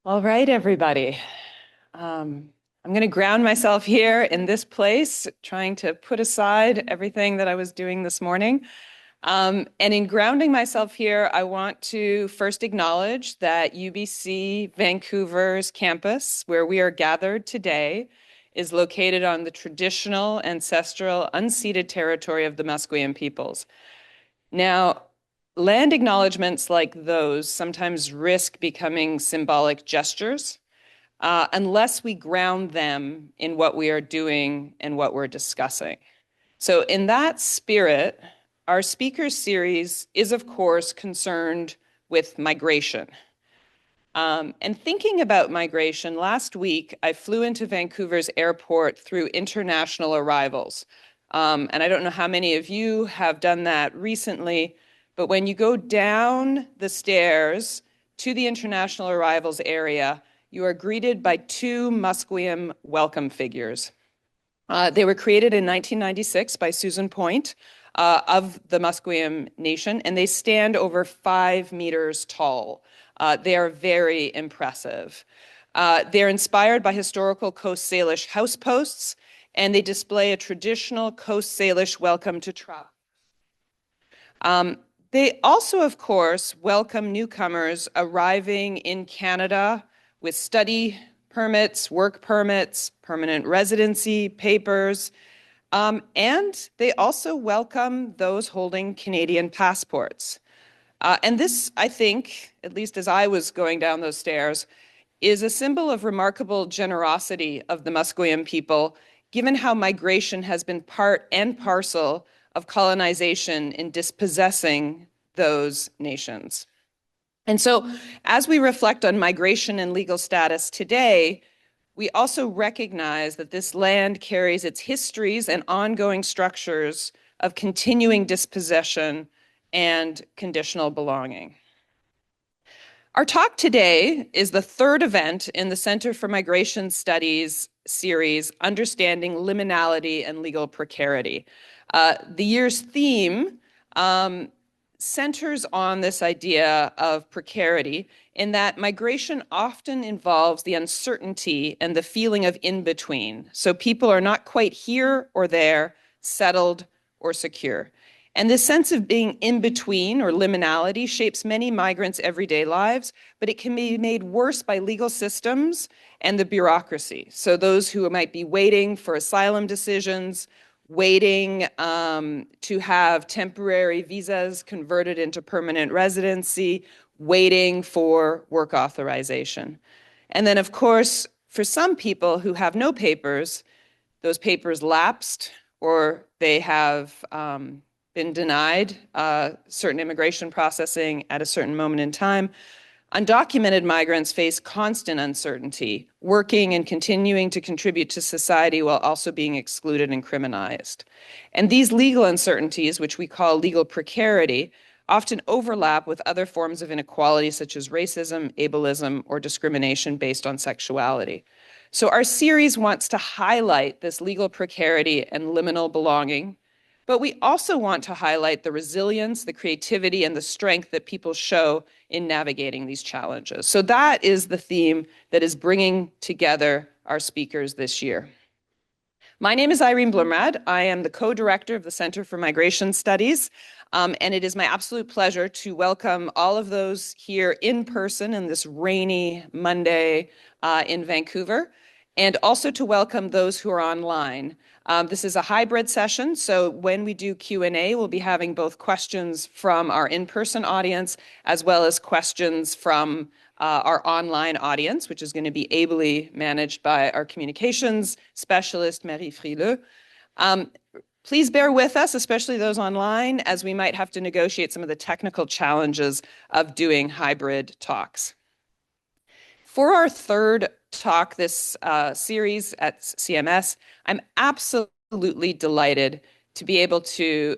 All right, everybody. I'm going to ground myself here in this place, trying to put aside everything that I was doing this morning. And in grounding myself here, I want to first acknowledge that UBC Vancouver's campus, where we are gathered today, is located on the traditional, ancestral, unceded territory of the Musqueam peoples. Now, land acknowledgements like those sometimes risk becoming symbolic gestures unless we ground them in what we are doing and what we're discussing. So in that spirit, our speakers series is, of course, concerned with migration. And thinking about migration, last week, I flew into Vancouver's airport through international arrivals. And I don't know how many of you have done that recently, but when you go down the stairs to the international arrivals area, you are greeted by two Musqueam welcome figures. They were created in 1996 by Susan Point of the Musqueam Nation, and they stand over 5 meters tall. They are very impressive. They're inspired by historical Coast Salish house posts, and they display a traditional Coast Salish welcome to travel. They also, of course, welcome newcomers arriving in Canada with study permits, work permits, permanent residency papers, and they also welcome those holding Canadian passports. And this, I think, at least as I was going down those stairs, is a symbol of remarkable generosity of the Musqueam people, given how migration has been part and parcel of colonization in dispossessing those nations. And so, as we reflect on migration and legal status today, we also recognize that this land carries its histories and ongoing structures of continuing dispossession and conditional belonging. Our talk today is the third event in the Center for Migration Studies series, Understanding Liminality and Legal Precarity. The year's theme centers on this idea of precarity, in that migration often involves the uncertainty and the feeling of in-between. So people are not quite here or there, settled or secure. And this sense of being in between, or liminality, shapes many migrants' everyday lives, but it can be made worse by legal systems and the bureaucracy. So those who might be waiting for asylum decisions, waiting to have temporary visas converted into permanent residency, waiting for work authorization. And then, of course, for some people who have no papers, those papers lapsed, or they have been denied certain immigration processing at a certain moment in time. Undocumented migrants face constant uncertainty, working and continuing to contribute to society while also being excluded and criminalized. And these legal uncertainties, which we call legal precarity, often overlap with other forms of inequality such as racism, ableism, or discrimination based on sexuality. So our series wants to highlight this legal precarity and liminal belonging, but we also want to highlight the resilience, the creativity, and the strength that people show in navigating these challenges. So that is the theme that is bringing together our speakers this year. My name is Irene Blumrad. I am the co-director of the Center for Migration Studies, and it is my absolute pleasure to welcome all of those here in person in this rainy Monday in Vancouver, and also to welcome those who are online. This is a hybrid session, so when we do Q&A, we'll be having both questions from our in-person audience as well as questions from our online audience, which is going to be ably managed by our communications specialist, Marie Frileux. Please bear with us, especially those online, as we might have to negotiate some of the technical challenges of doing hybrid talks. For our third talk this series at CMS, I'm absolutely delighted to be able to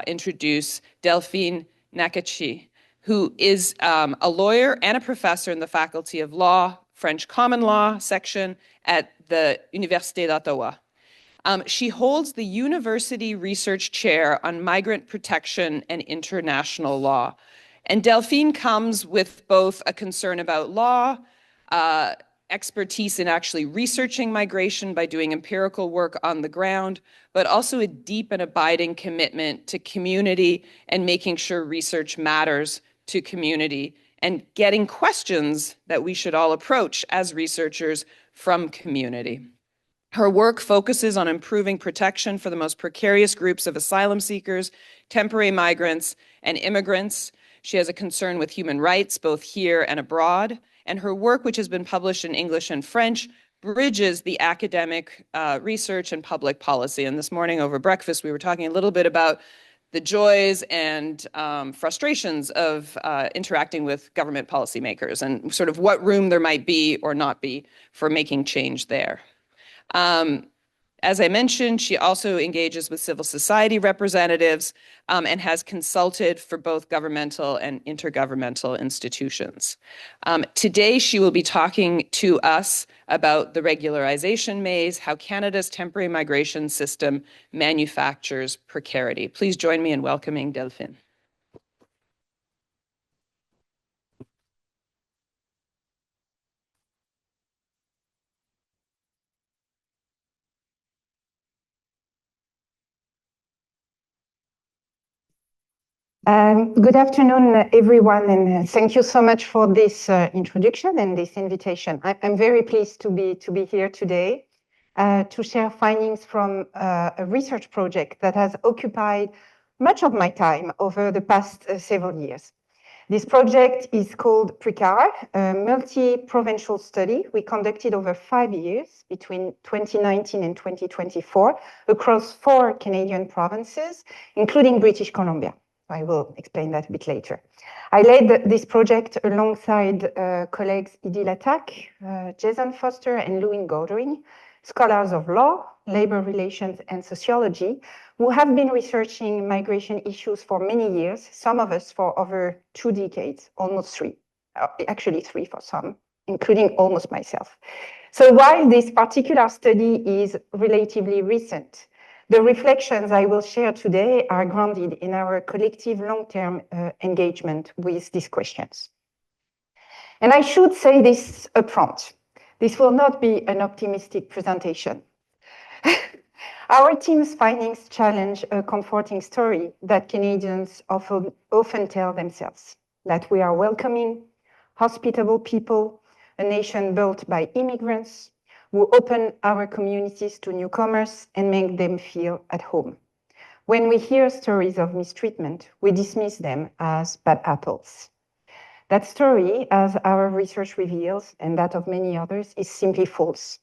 introduce Delphine Nakache, who is a lawyer and a professor in the Faculty of Law, French Common Law section at the Université d'Ottawa. She holds the University Research Chair on Migrant Protection and International Law. And Delphine comes with both a concern about law, expertise in actually researching migration by doing empirical work on the ground, but also a deep and abiding commitment to community and making sure research matters to community and getting questions that we should all approach as researchers from community. Her work focuses on improving protection for the most precarious groups of asylum seekers, temporary migrants, and immigrants. She has a concern with human rights, both here and abroad, and her work, which has been published in English and French, bridges the academic research and public policy. And this morning over breakfast, we were talking a little bit about the joys and frustrations of interacting with government policymakers and sort of what room there might be or not be for making change there. As I mentioned, she also engages with civil society representatives and has consulted for both governmental and intergovernmental institutions. Today, she will be talking to us about the regularization maze, how Canada's temporary migration system manufactures precarity. Please join me in welcoming Delphine. Good afternoon, everyone, and thank you so much for this introduction and this invitation. I'm very pleased to be here today to share findings from a research project that has occupied much of my time over the past several years. This project is called PRECAR, a multi-provincial study we conducted over 5 years between 2019 and 2024 across 4 Canadian provinces, including British Columbia. I will explain that a bit later. I led this project alongside colleagues Idil Atak, Jason Foster, and Louis Gaudring, scholars of law, labor relations, and sociology, who have been researching migration issues for many years, some of us for over 2 decades, almost 3, actually 3 for some, including almost myself. So while this particular study is relatively recent, the reflections I will share today are grounded in our collective long-term engagement with these questions. And I should say this upfront. This will not be an optimistic presentation. Our team's findings challenge a comforting story that Canadians often tell themselves, that we are welcoming, hospitable people, a nation built by immigrants, who open our communities to newcomers and make them feel at home. When we hear stories of mistreatment, we dismiss them as bad apples. That story, as our research reveals, and that of many others, is simply false.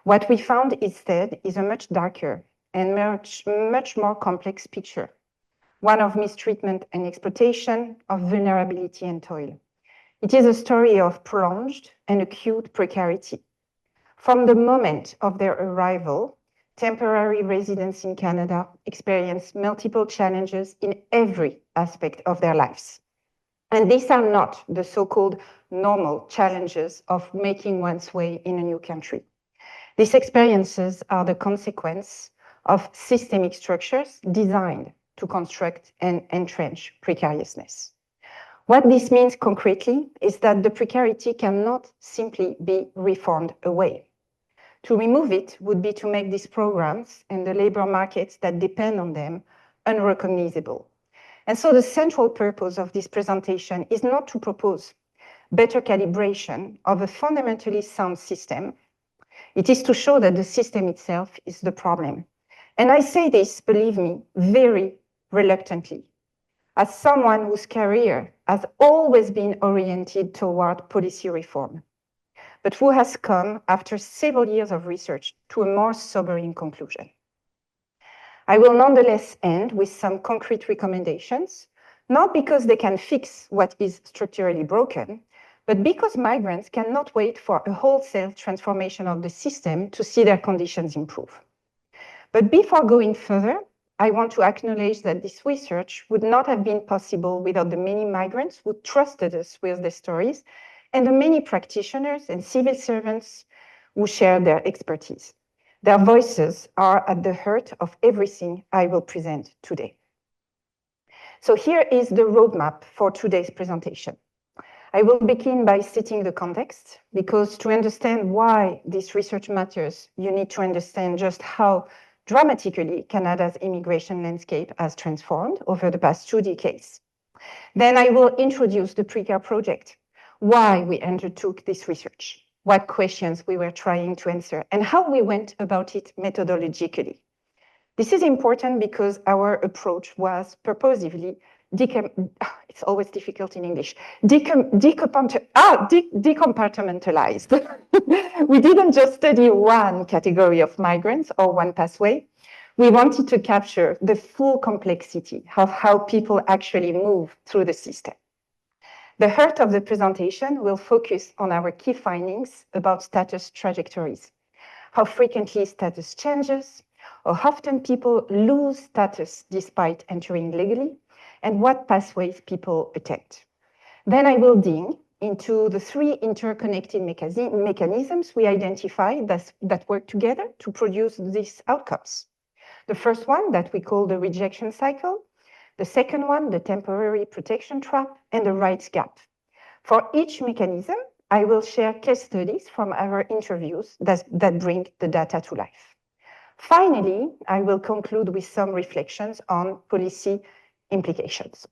What we found instead is a much darker and much more complex picture, one of mistreatment and exploitation, of vulnerability and toil. It is a story of prolonged and acute precarity. From the moment of their arrival, temporary residents in Canada experience multiple challenges in every aspect of their lives. And these are not the so-called normal challenges of making one's way in a new country. These experiences are the consequence of systemic structures designed to construct and entrench precariousness. What this means concretely is that the precarity cannot simply be reformed away. To remove it would be to make these programs and the labor markets that depend on them unrecognizable. And so the central purpose of this presentation is not to propose better calibration of a fundamentally sound system. It is to show that the system itself is the problem. And I say this, believe me, very reluctantly, as someone whose career has always been oriented toward policy reform, but who has come after several years of research to a more sobering conclusion. I will nonetheless end with some concrete recommendations, not because they can fix what is structurally broken, but because migrants cannot wait for a wholesale transformation of the system to see their conditions improve. But before going further, I want to acknowledge that this research would not have been possible without the many migrants who trusted us with their stories and the many practitioners and civil servants who share their expertise. Their voices are at the heart of everything I will present today. So here is the roadmap for today's presentation. I will begin by setting the context, because to understand why this research matters, you need to understand just how dramatically Canada's immigration landscape has transformed over the past 2 decades. Then I will introduce the PRECAR project, why we undertook this research, what questions we were trying to answer, and how we went about it methodologically. This is important because our approach was purposively it's always difficult in English, decompartmentalized. We didn't just study one category of migrants or one pathway. We wanted to capture the full complexity of how people actually move through the system. The heart of the presentation will focus on our key findings about status trajectories, how frequently status changes, how often people lose status despite entering legally, and what pathways people attempt. Then I will dig into the 3 interconnected mechanisms we identified that work together to produce these outcomes. The first one that we call the rejection cycle, the second one, the temporary protection trap, and the rights gap. For each mechanism, I will share case studies from our interviews that bring the data to life. Finally, I will conclude with some reflections on policy implications.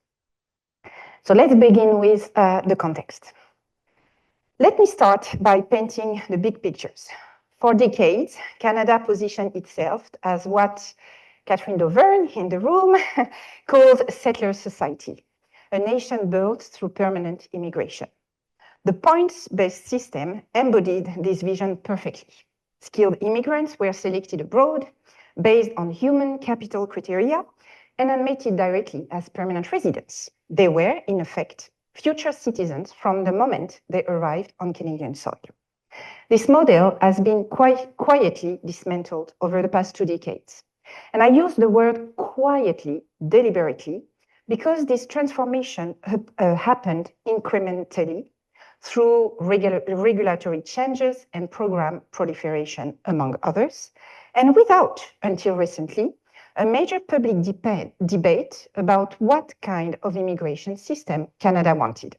So let's begin with the context. Let me start by painting the big pictures. For decades, Canada positioned itself as what Catherine Dauvergne in the room calls a settler society, a nation built through permanent immigration. The points-based system embodied this vision perfectly. Skilled immigrants were selected abroad based on human capital criteria and admitted directly as permanent residents. They were, in effect, future citizens from the moment they arrived on Canadian soil. This model has been quite quietly dismantled over the past 2 decades. And I use the word quietly, deliberately, because this transformation happened incrementally through regulatory changes and program proliferation, among others, and without, until recently, a major public debate about what kind of immigration system Canada wanted.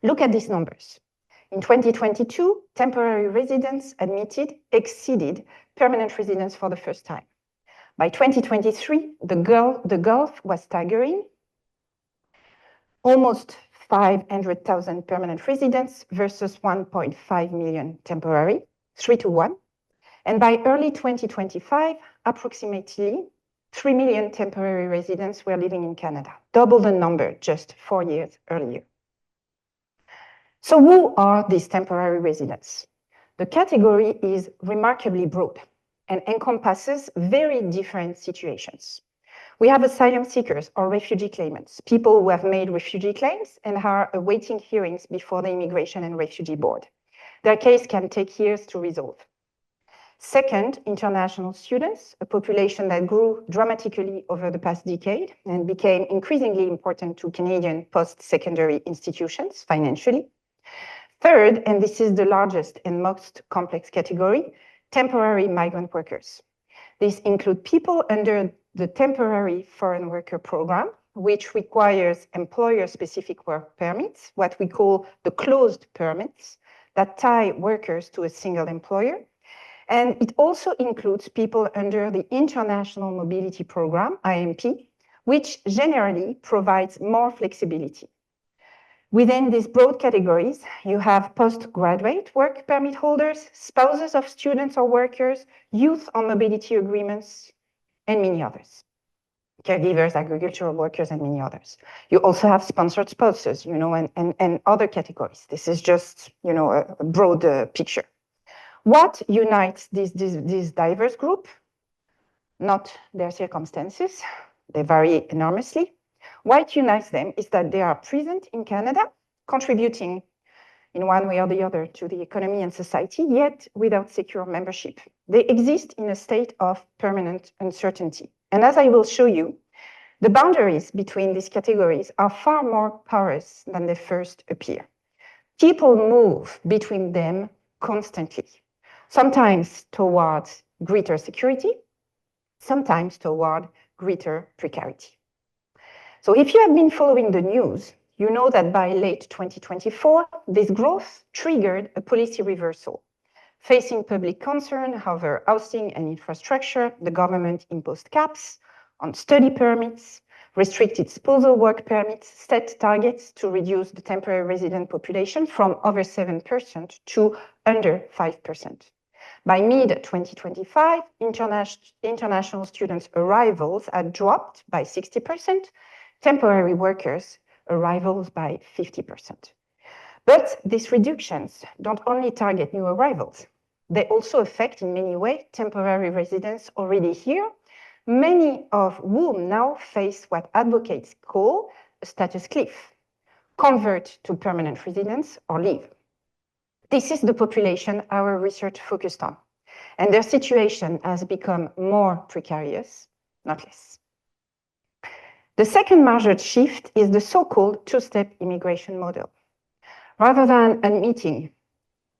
Look at these numbers. In 2022, temporary residents admitted exceeded permanent residents for the first time. By 2023, the gulf was staggering. Almost 500,000 permanent residents versus 1.5 million temporary, 3 to 1. And by early 2025, approximately 3 million temporary residents were living in Canada, double the number just 4 years earlier. So who are these temporary residents? The category is remarkably broad and encompasses very different situations. We have asylum seekers or refugee claimants, people who have made refugee claims and are awaiting hearings before the Immigration and Refugee Board. Their case can take years to resolve. Second, international students, a population that grew dramatically over the past decade and became increasingly important to Canadian post-secondary institutions financially. Third, and this is the largest and most complex category, temporary migrant workers. These include people under the Temporary Foreign Worker Program, which requires employer-specific work permits, what we call the closed permits, that tie workers to a single employer. And it also includes people under the International Mobility Program, IMP, which generally provides more flexibility. Within these broad categories, you have postgraduate work permit holders, spouses of students or workers, youth on mobility agreements, and many others. Caregivers, agricultural workers, and many others. You also have sponsored spouses, and other categories. This is just, a broad picture. What unites this diverse group? Not their circumstances. They vary enormously. What unites them is that they are present in Canada, contributing in one way or the other to the economy and society, yet without secure membership. They exist in a state of permanent uncertainty. And as I will show you, the boundaries between these categories are far more porous than they first appear. People move between them constantly, sometimes towards greater security, sometimes toward greater precarity. So if you have been following the news, you know that by late 2024, this growth triggered a policy reversal. Facing public concern over housing and infrastructure, the government imposed caps on study permits, restricted spousal work permits, set targets to reduce the temporary resident population from over 7% to under 5%. By mid-2025, international students' arrivals had dropped by 60%, temporary workers' arrivals by 50%. But these reductions don't only target new arrivals. They also affect, in many ways, temporary residents already here, many of whom now face what advocates call a status cliff: convert to permanent residence or leave. This is the population our research focused on, and their situation has become more precarious, not less. The second major shift is the so-called two-step immigration model. Rather than admitting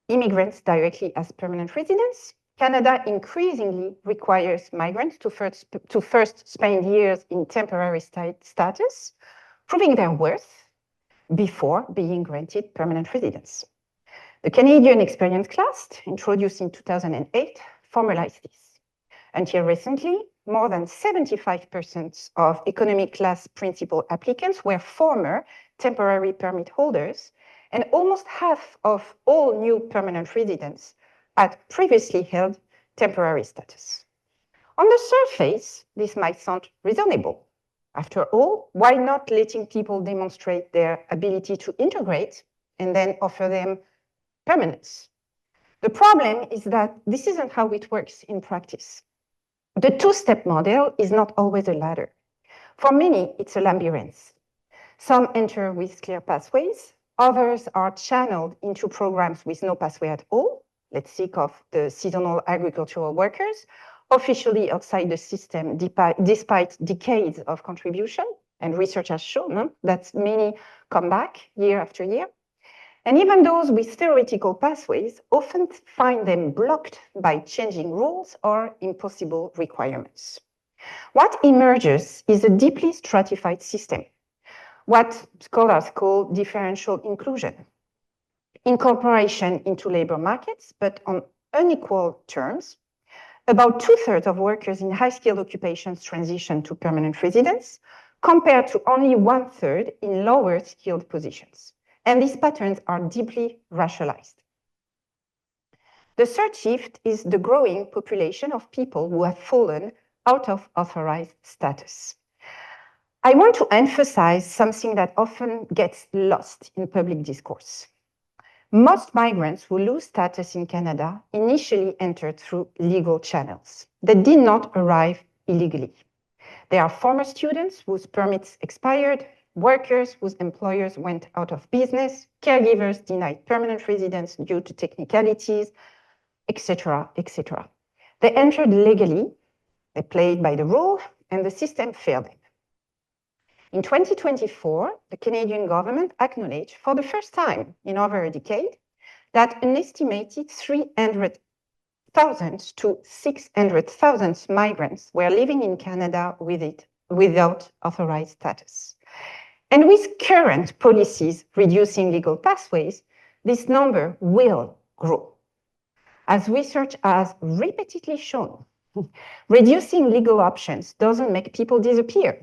immigrants directly as permanent residents, Canada increasingly requires migrants to first spend years in temporary status, proving their worth before being granted permanent residence. The Canadian Experience Class, introduced in 2008, formalized this. Until recently, more than 75% of economic class principal applicants were former temporary permit holders, and almost half of all new permanent residents had previously held temporary status. On the surface, this might sound reasonable. After all, why not letting people demonstrate their ability to integrate and then offer them permanence? The problem is that this isn't how it works in practice. The two-step model is not always a ladder. For many, it's a labyrinth. Some enter with clear pathways, others are channeled into programs with no pathway at all. Let's think of the seasonal agricultural workers, officially outside the system despite decades of contribution, and research has shown that many come back year after year. And even those with theoretical pathways often find them blocked by changing rules or impossible requirements. What emerges is a deeply stratified system, what scholars call differential inclusion. Incorporation into labor markets, but on unequal terms. About 2/3 of workers in high-skilled occupations transition to permanent residence, compared to only 1/3 in lower-skilled positions. And these patterns are deeply racialized. The third shift is the growing population of people who have fallen out of authorized status. I want to emphasize something that often gets lost in public discourse. Most migrants who lose status in Canada initially entered through legal channels. They did not arrive illegally. They are former students whose permits expired, workers whose employers went out of business, caregivers denied permanent residence due to technicalities, etc., etc. They entered legally, they played by the rule, and the system failed them. In 2024, the Canadian government acknowledged for the first time in over a decade that an estimated 300,000 to 600,000 migrants were living in Canada without authorized status. And with current policies reducing legal pathways, this number will grow. As research has repeatedly shown, reducing legal options doesn't make people disappear,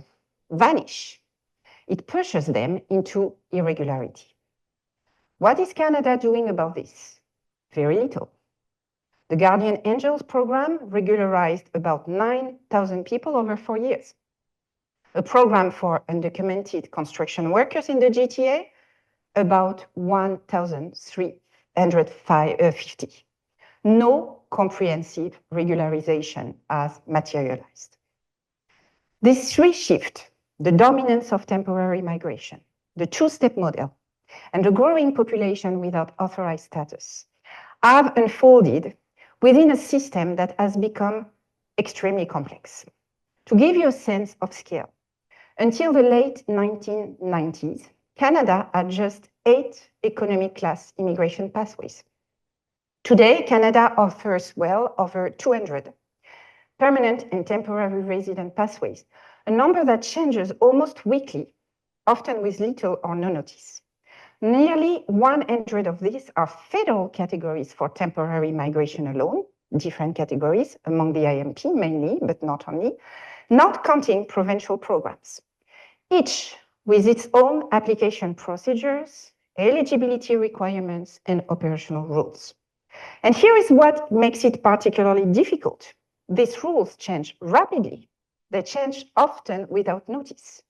vanish. It pushes them into irregularity. What is Canada doing about this? Very little. The Guardian Angels program regularized about 9,000 people over 4 years. A program for undocumented construction workers in the GTA, about 1,350. No comprehensive regularization has materialized. These three shifts, the dominance of temporary migration, the two-step model, and the growing population without authorized status, have unfolded within a system that has become extremely complex. To give you a sense of scale, until the late 1990s, Canada had just 8 economic class immigration pathways. Today, Canada offers well over 200 permanent and temporary resident pathways, a number that changes almost weekly often with little or no notice. Nearly 100 of these are federal categories for temporary migration alone, different categories among the IMP mainly, but not only, not counting provincial programs, each with its own application procedures, eligibility requirements, and operational rules. And here is what makes it particularly difficult. These rules change rapidly. They change often without notice.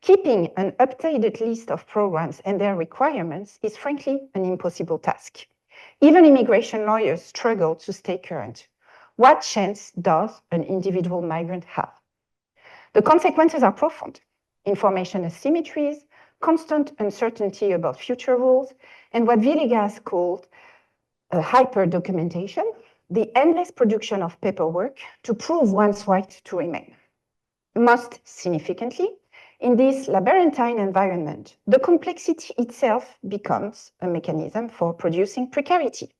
Keeping an updated list of programs and their requirements is frankly an impossible task. Even immigration lawyers struggle to stay current. What chance does an individual migrant have? The consequences are profound. Information asymmetries, constant uncertainty about future rules, and what Villegas called hyper-documentation, the endless production of paperwork to prove one's right to remain. Most significantly, in this labyrinthine environment, the complexity itself becomes a mechanism for producing precarity.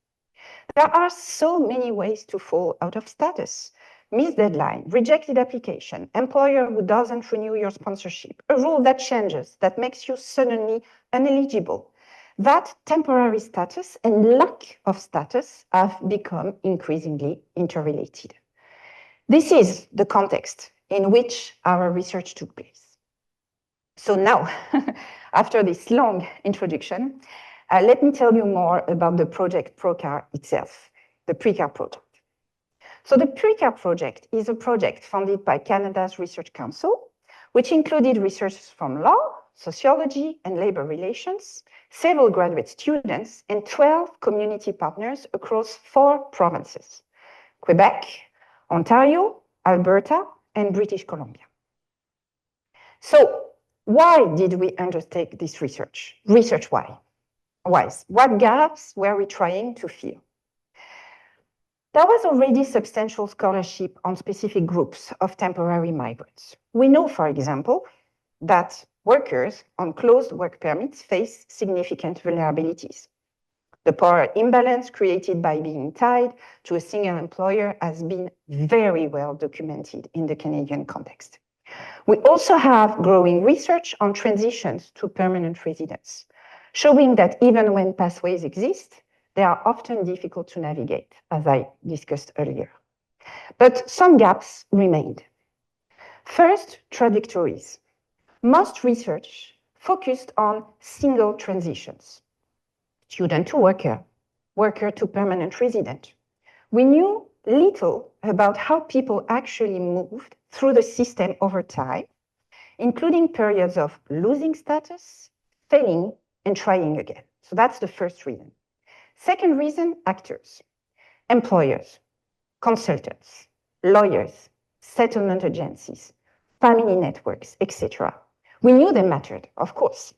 There are so many ways to fall out of status. Missed deadline, rejected application, employer who doesn't renew your sponsorship, a rule that changes, that makes you suddenly ineligible. That temporary status and lack of status have become increasingly interrelated. This is the context in which our research took place. So now, after this long introduction, let me tell you more about the project PRECAR itself, the PRECAR project. So the PRECAR project is a project funded by Canada's Research Council, which included researchers from law, sociology, and labor relations, several graduate students, and 12 community partners across 4 provinces: Quebec, Ontario, Alberta, and British Columbia. So why did we undertake this research? Research-wise, what gaps were we trying to fill? There was already substantial scholarship on specific groups of temporary migrants. We know, for example, that workers on closed work permits face significant vulnerabilities. The power imbalance created by being tied to a single employer has been very well documented in the Canadian context. We also have growing research on transitions to permanent residence, showing that even when pathways exist, they are often difficult to navigate, as I discussed earlier. But some gaps remained. First, trajectories. Most research focused on single transitions: student to worker, worker to permanent resident. We knew little about how people actually moved through the system over time, including periods of losing status, failing, and trying again. So that's the first reason. Second reason, actors, employers, consultants, lawyers, settlement agencies, family networks, etc. We knew they mattered, of course,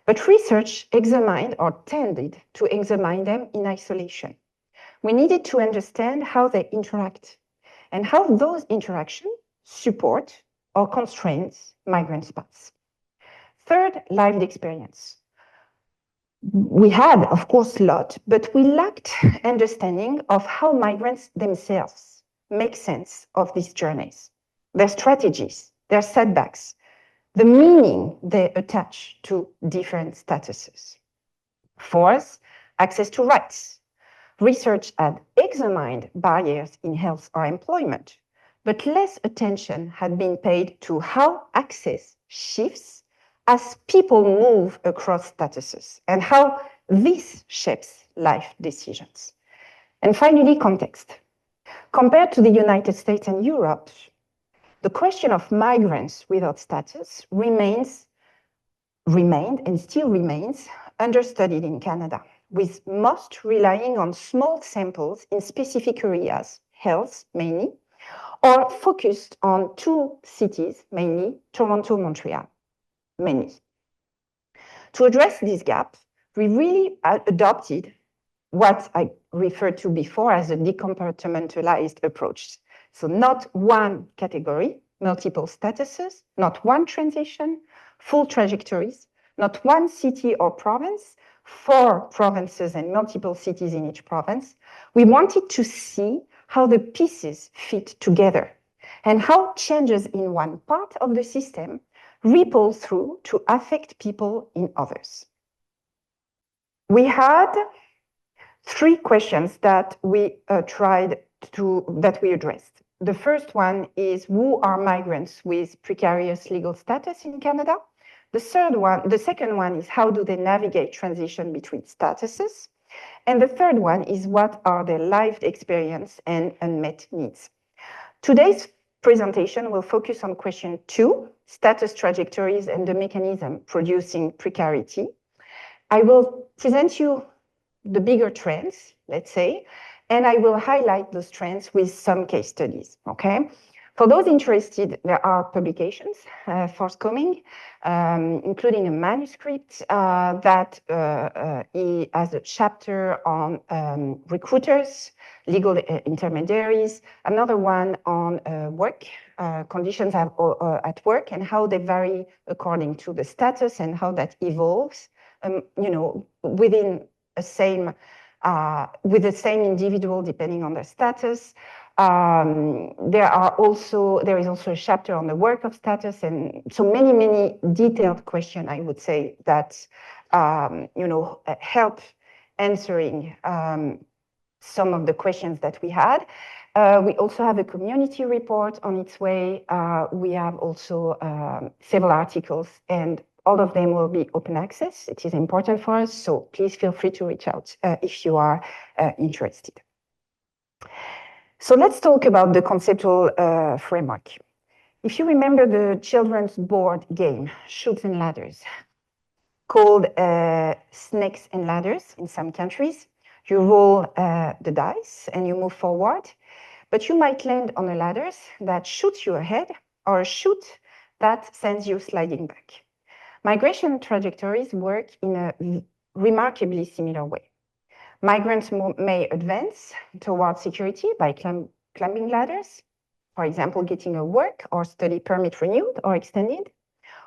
but research examined or tended to examine them in isolation. We needed to understand how they interact and how those interactions support or constrain migrants' paths. Third, lived experience. We had, of course, a lot, but we lacked understanding of how migrants themselves make sense of these journeys, their strategies, their setbacks, the meaning they attach to different statuses. Fourth, access to rights. Research had examined barriers in health or employment, but less attention had been paid to how access shifts as people move across statuses and how this shapes life decisions. And finally, context. Compared to the United States and Europe, the question of migrants without status remained and still remains understudied in Canada, with most relying on small samples in specific areas, health mainly, or focused on 2 cities, mainly Toronto, Montreal, mainly. To address this gap, we really adopted what I referred to before as a decompartmentalized approach. So not one category, multiple statuses, not one transition, full trajectories, not one city or province, 4 provinces and multiple cities in each province. We wanted to see how the pieces fit together and how changes in one part of the system ripple through to affect people in others. We had 3 questions that we addressed. The first one is, who are migrants with precarious legal status in Canada? The second one is, how do they navigate transition between statuses? And the third one is, what are their lived experience and unmet needs? Today's presentation will focus on question 2, status trajectories and the mechanism producing precarity. I will present you the bigger trends, let's say, and I will highlight those trends with some case studies, okay? For those interested, there are publications forthcoming, including a manuscript that has a chapter on recruiters, legal intermediaries, another one on work, conditions at work and how they vary according to the status and how that evolves, within with the same individual depending on their status. There is also a chapter on the work of status, and so many detailed questions, I would say, that help answering some of the questions that we had. We also have a community report on its way. We have also several articles, and all of them will be open access. It is important for us, so please feel free to reach out if you are interested. So let's talk about the conceptual framework. If you remember the children's board game, Chutes and Ladders, called Snakes and Ladders in some countries, you roll the dice and you move forward, but you might land on a ladder that shoots you ahead or a chute that sends you sliding back. Migration trajectories work in a remarkably similar way. Migrants may advance towards security by climbing ladders, for example, getting a work or study permit renewed or extended,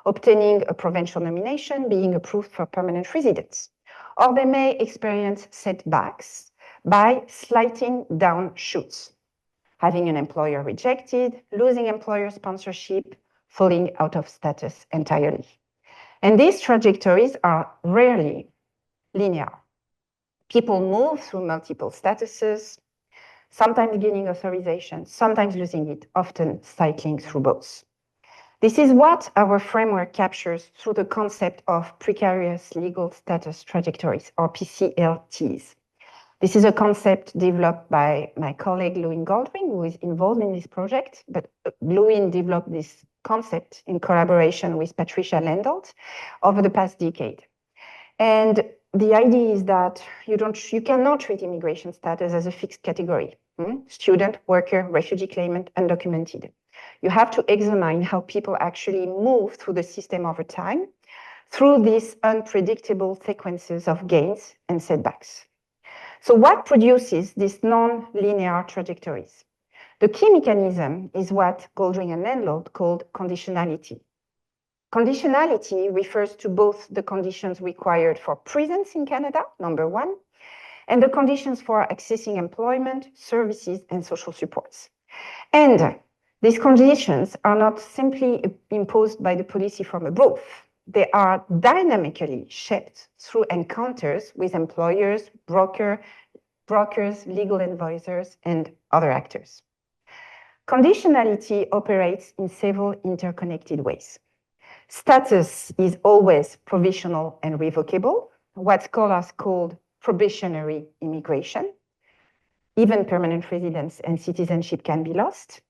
obtaining a provincial nomination, being approved for permanent residence. Or they may experience setbacks by sliding down chutes, having an employer rejected, losing employer sponsorship, falling out of status entirely. And these trajectories are rarely linear. People move through multiple statuses, sometimes gaining authorization, sometimes losing it, often cycling through both. This is what our framework captures through the concept of precarious legal status trajectories, or PCLTs. This is a concept developed by my colleague Louine Goldring, who is involved in this project, but Louine developed this concept in collaboration with Patricia Lendolt over the past decade. And the idea is that you cannot treat immigration status as a fixed category. Student, worker, refugee claimant, undocumented. You have to examine how people actually move through the system over time through these unpredictable sequences of gains and setbacks. So what produces these non-linear trajectories? The key mechanism is what Goldring and Lendolt called conditionality. Conditionality refers to both the conditions required for presence in Canada, number 1, and the conditions for accessing employment, services, and social supports. And these conditions are not simply imposed by the policy from above. They are dynamically shaped through encounters with employers, brokers, legal advisors, and other actors. Conditionality operates in several interconnected ways. Status is always provisional and revocable, what scholars call probationary immigration. Even permanent residence and citizenship can be lost.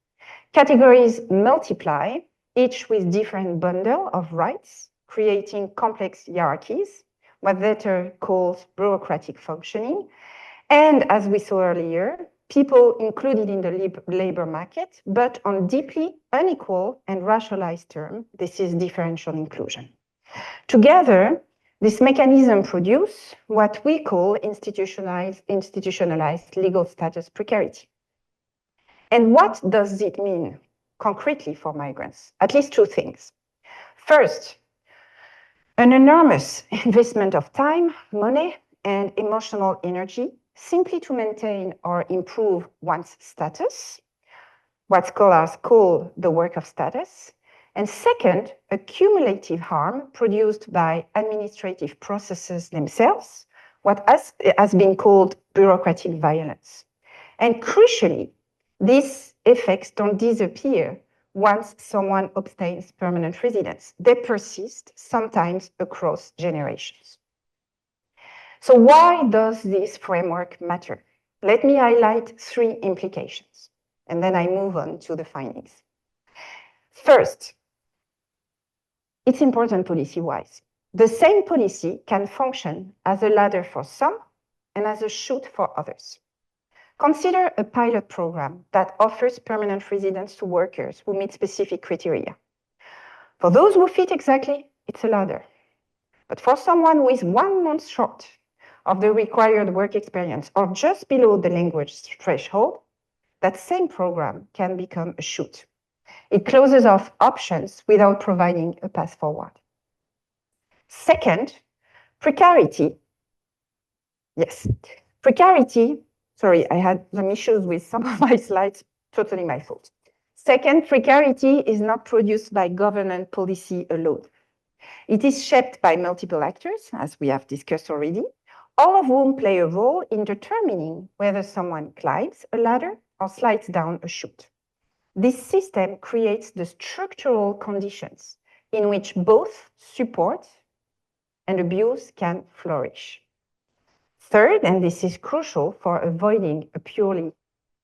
Categories multiply, each with different bundle of rights, creating complex hierarchies, what Vetter calls bureaucratic functioning. And as we saw earlier, people included in the labor market, but on deeply unequal and racialized terms. This is differential inclusion. Together, this mechanism produces what we call institutionalized legal status precarity. And what does it mean concretely for migrants? At least 2 things. First, an enormous investment of time, money, and emotional energy simply to maintain or improve one's status, what scholars call the work of status, And second, a cumulative harm produced by administrative processes themselves, what has been called bureaucratic violence. And crucially, these effects don't disappear once someone obtains permanent residence. They persist, sometimes across generations. So why does this framework matter? Let me highlight 3 implications, and then I move on to the findings. First, it's important policy-wise. The same policy can function as a ladder for some and as a chute for others. Consider a pilot program that offers permanent residence to workers who meet specific criteria. For those who fit exactly, it's a ladder. But for someone who is 1 month short of the required work experience or just below the language threshold, that same program can become a chute. It closes off options without providing a path forward. Second, precarity. Yes, precarity. Sorry, I had some issues with some of my slides, totally my fault. Second, precarity is not produced by government policy alone. It is shaped by multiple actors, as we have discussed already, all of whom play a role in determining whether someone climbs a ladder or slides down a chute. This system creates the structural conditions in which both support and abuse can flourish. Third, and this is crucial for avoiding a purely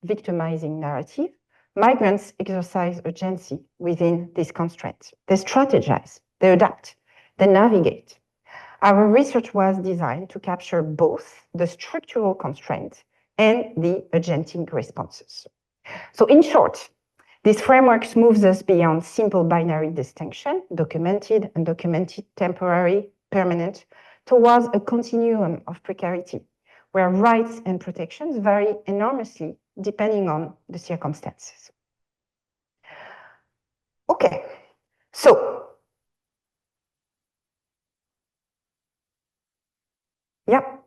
victimizing narrative, migrants exercise agency within these constraints. They strategize, they adapt, they navigate. Our research was designed to capture both the structural constraints and the agentic responses. So in short, this framework moves us beyond simple binary distinction, documented, undocumented, temporary, permanent, towards a continuum of precarity, where rights and protections vary enormously depending on the circumstances. Okay, so, yeah,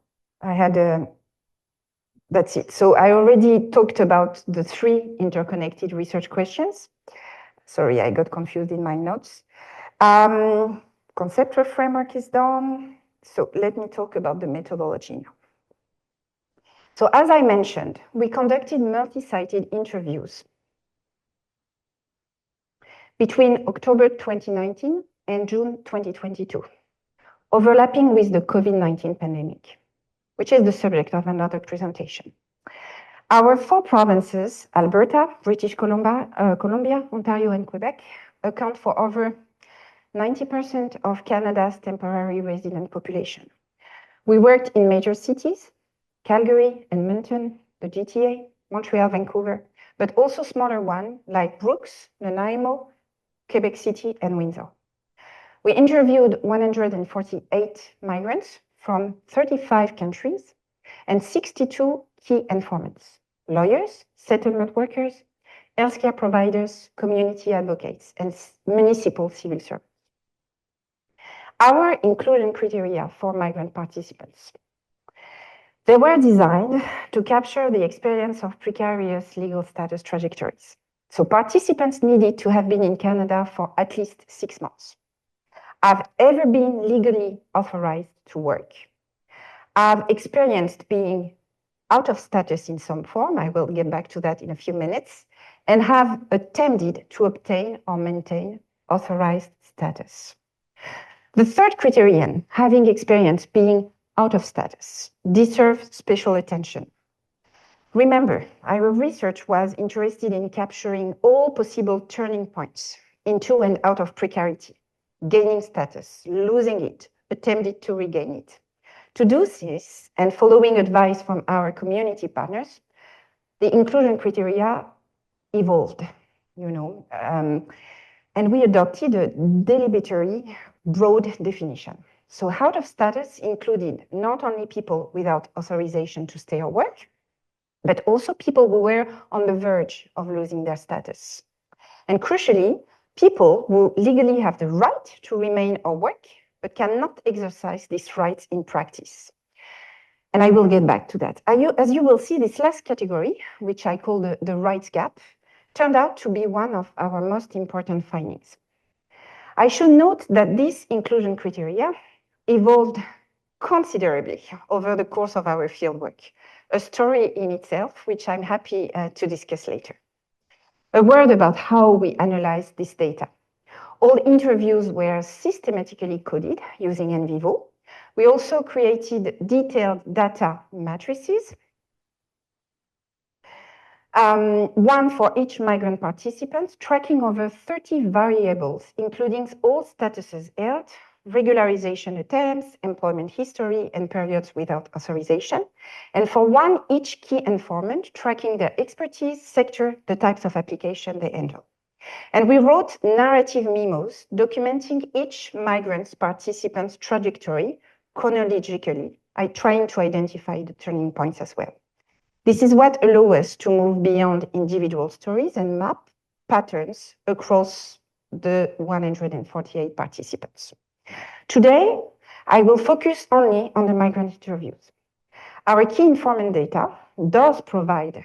that's it. So I already talked about the 3 interconnected research questions. Sorry, I got confused in my notes. Conceptual framework is done. So let me talk about the methodology now. So as I mentioned, we conducted multi-sited interviews between October 2019 and June 2022, overlapping with the COVID-19 pandemic, which is the subject of another presentation. Our 4 provinces, Alberta, British Columbia, Ontario, and Quebec, account for over 90% of Canada's temporary resident population. We worked in major cities, Calgary, Edmonton, the GTA, Montreal, Vancouver, but also smaller ones like Brooks, Nanaimo, Quebec City, and Windsor. We interviewed 148 migrants from 35 countries and 62 key informants, lawyers, settlement workers, healthcare providers, community advocates, and municipal civil servants. Our inclusion criteria for migrant participants. They were designed to capture the experience of precarious legal status trajectories. So participants needed to have been in Canada for at least 6 months, have ever been legally authorized to work, have experienced being out of status in some form, I will get back to that in a few minutes, and have attempted to obtain or maintain authorized status. The third criterion, having experience being out of status, deserves special attention. Remember, our research was interested in capturing all possible turning points into and out of precarity, gaining status, losing it, attempting to regain it. To do this, and following advice from our community partners, the inclusion criteria evolved, and we adopted a deliberatory broad definition. So out of status included not only people without authorization to stay or work, but also people who were on the verge of losing their status. And crucially, people who legally have the right to remain or work, but cannot exercise these rights in practice. And I will get back to that. As you will see, this last category, which I call the rights gap, turned out to be one of our most important findings. I should note that this inclusion criteria evolved considerably over the course of our fieldwork, a story in itself, which I'm happy to discuss later. A word about how we analyze this data. All interviews were systematically coded using NVivo. We also created detailed data matrices, one for each migrant participant, tracking over 30 variables, including all statuses held, regularization attempts, employment history, and periods without authorization. And for one, each key informant, tracking their expertise, sector, the types of application they handle. And we wrote narrative memos documenting each migrant participant's trajectory chronologically, trying to identify the turning points as well. This is what allows us to move beyond individual stories and map patterns across the 148 participants. Today, I will focus only on the migrant interviews. Our key informant data does provide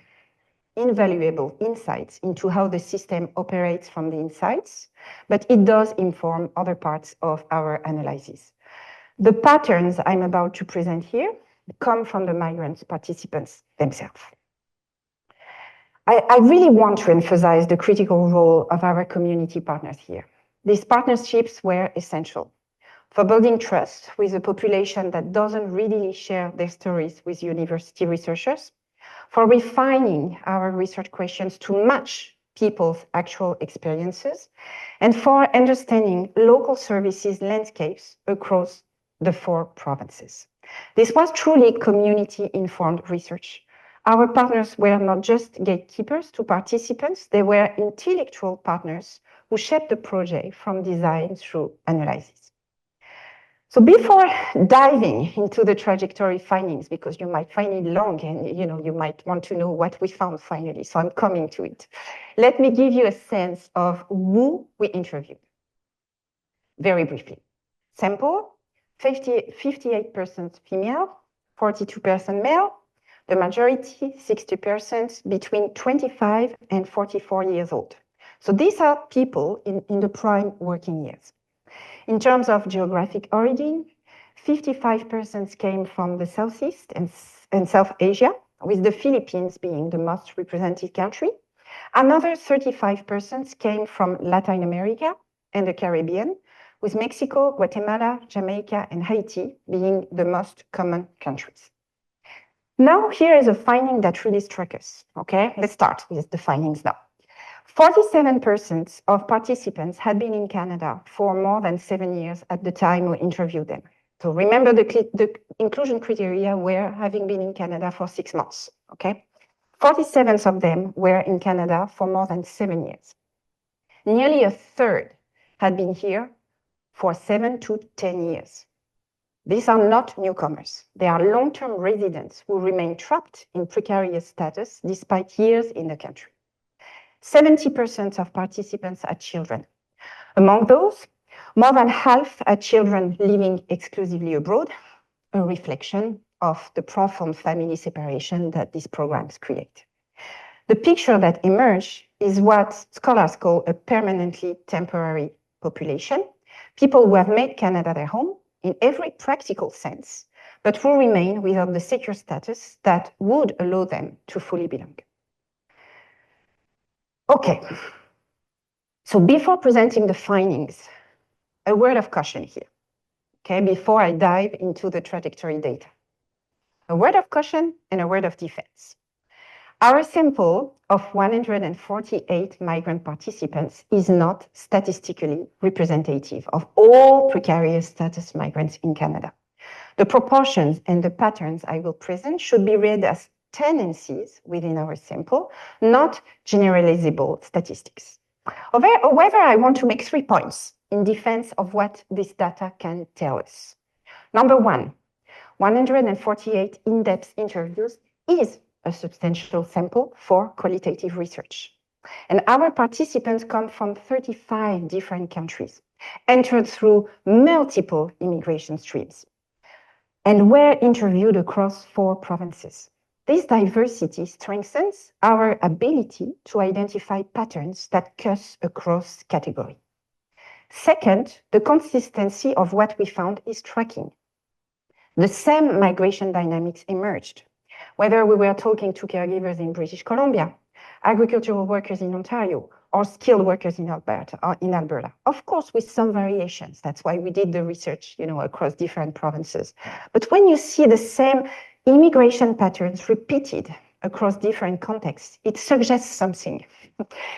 invaluable insights into how the system operates from the insights, but it does inform other parts of our analysis. The patterns I'm about to present here come from the migrant participants themselves. I really want to emphasize the critical role of our community partners here. These partnerships were essential for building trust with a population that doesn't readily share their stories with university researchers, for refining our research questions to match people's actual experiences, and for understanding local services landscapes across the 4 provinces. This was truly community-informed research. Our partners were not just gatekeepers to participants, they were intellectual partners who shaped the project from design through analysis. So before diving into the trajectory findings, because you might find it long and you might want to know what we found finally, so I'm coming to it. Let me give you a sense of who we interviewed. Very briefly. Sample, 58% female, 42% male, the majority, 60%, between 25 and 44 years old. So these are people in the prime working years. In terms of geographic origin, 55% came from the Southeast and South Asia, with the Philippines being the most represented country. Another 35% came from Latin America and the Caribbean, with Mexico, Guatemala, Jamaica, and Haiti being the most common countries. Now, here is a finding that really struck us, okay? Let's start with the findings now. 47% of participants had been in Canada for more than 7 years at the time we interviewed them. So remember the inclusion criteria were having been in Canada for 6 months, okay? 47 of them were in Canada for more than 7 years. Nearly a third had been here for 7 to 10 years. These are not newcomers. They are long-term residents who remain trapped in precarious status despite years in the country. 70% of participants are children. Among those, more than half are children living exclusively abroad, a reflection of the profound family separation that these programs create. The picture that emerged is what scholars call a permanently temporary population, people who have made Canada their home in every practical sense, but who remain without the secure status that would allow them to fully belong. Okay, so before presenting the findings, a word of caution here, okay, before I dive into the trajectory data. A word of caution and a word of defense. Our sample of 148 migrant participants is not statistically representative of all precarious status migrants in Canada. The proportions and the patterns I will present should be read as tendencies within our sample, not generalizable statistics. However, I want to make 3 points in defense of what this data can tell us. Number 1, 148 in-depth interviews is a substantial sample for qualitative research. And our participants come from 35 different countries, entered through multiple immigration streams, and were interviewed across 4 provinces. This diversity strengthens our ability to identify patterns that cut across category. Second, the consistency of what we found is striking. The same migration dynamics emerged, whether we were talking to caregivers in British Columbia, agricultural workers in Ontario, or skilled workers in Alberta. Of course, with some variations. That's why we did the research, across different provinces. But when you see the same immigration patterns repeated across different contexts, it suggests something.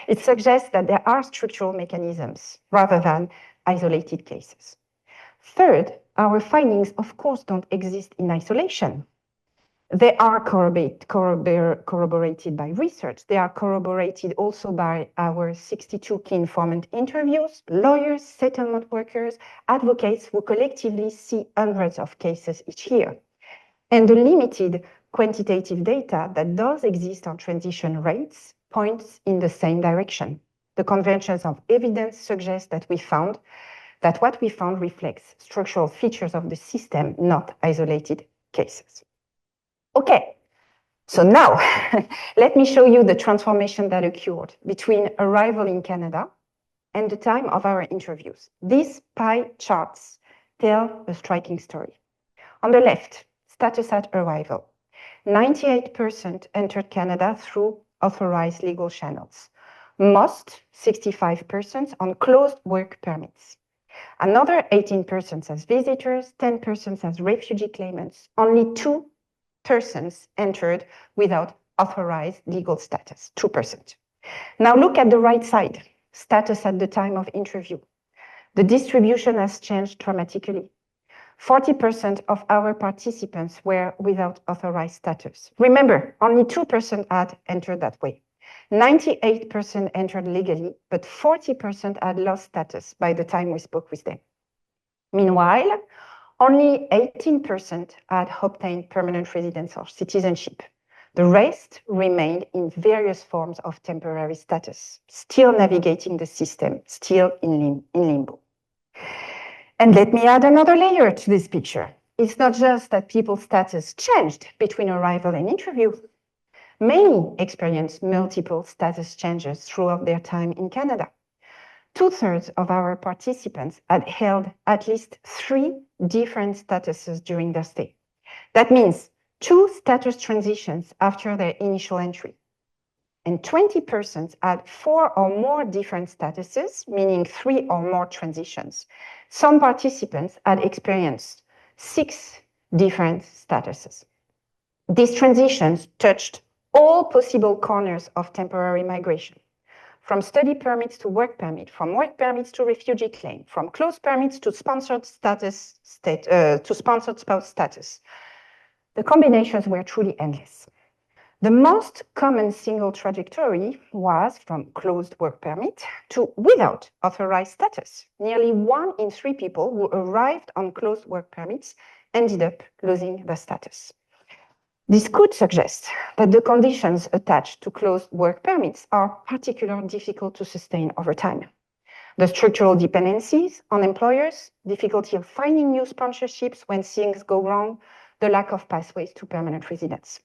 It suggests that there are structural mechanisms rather than isolated cases. Third, our findings, of course, don't exist in isolation. They are corroborated by research. They are corroborated also by our 62 key informant interviews, lawyers, settlement workers, advocates who collectively see hundreds of cases each year. And the limited quantitative data that does exist on transition rates points in the same direction. The conventions of evidence suggest that what we found reflects structural features of the system, not isolated cases. Okay, so now let me show you the transformation that occurred between arrival in Canada and the time of our interviews. These pie charts tell a striking story. On the left, status at arrival. 98% entered Canada through authorized legal channels. Most, 65%, on closed work permits. Another 18% as visitors, 10% as refugee claimants. Only 2 persons entered without authorized legal status, 2%. Now look at the right side, status at the time of interview. The distribution has changed dramatically. 40% of our participants were without authorized status. Remember, only 2% had entered that way. 98% entered legally, but 40% had lost status by the time we spoke with them. Meanwhile, only 18% had obtained permanent residence or citizenship. The rest remained in various forms of temporary status, still navigating the system, still in limbo. And let me add another layer to this picture. It's not just that people's status changed between arrival and interview. Many experienced multiple status changes throughout their time in Canada. 2/3 of our participants had held at least 3 different statuses during their stay. That means 2 status transitions after their initial entry. And 20% had 4 or more different statuses, meaning 3 or more transitions. Some participants had experienced 6 different statuses. These transitions touched all possible corners of temporary migration, from study permits to work permit, from work permits to refugee claim, from closed permits to sponsored spouse status. The combinations were truly endless. The most common single trajectory was from closed work permit to without authorized status. Nearly 1 in 3 people who arrived on closed work permits ended up losing their status. This could suggest that the conditions attached to closed work permits are particularly difficult to sustain over time. The structural dependencies on employers, difficulty of finding new sponsorships when things go wrong, the lack of pathways to permanent residence.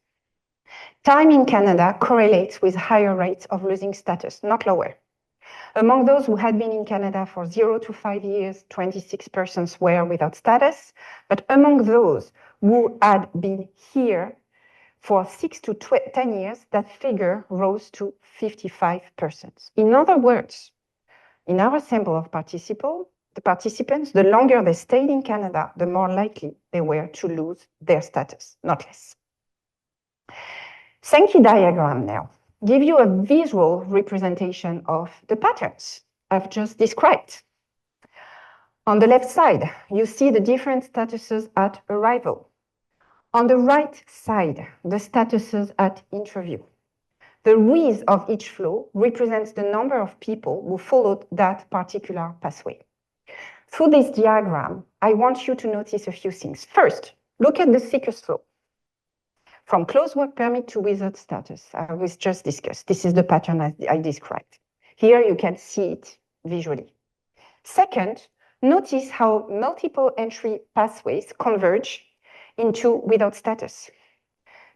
Time in Canada correlates with higher rates of losing status, not lower. Among those who had been in Canada for 0 to 5 years, 26% were without status, but among those who had been here for 6 to 10 years, that figure rose to 55%. In other words, in our sample of participants, the longer they stayed in Canada, the more likely they were to lose their status, not less. Sankey diagram now give you a visual representation of the patterns I've just described. On the left side, you see the different statuses at arrival. On the right side, the statuses at interview. The width of each flow represents the number of people who followed that particular pathway. Through this diagram, I want you to notice a few things. First, look at the thickest flow. From closed work permit to without status, we just discussed. This is the pattern I described. Here you can see it visually. Second, notice how multiple entry pathways converge into without status.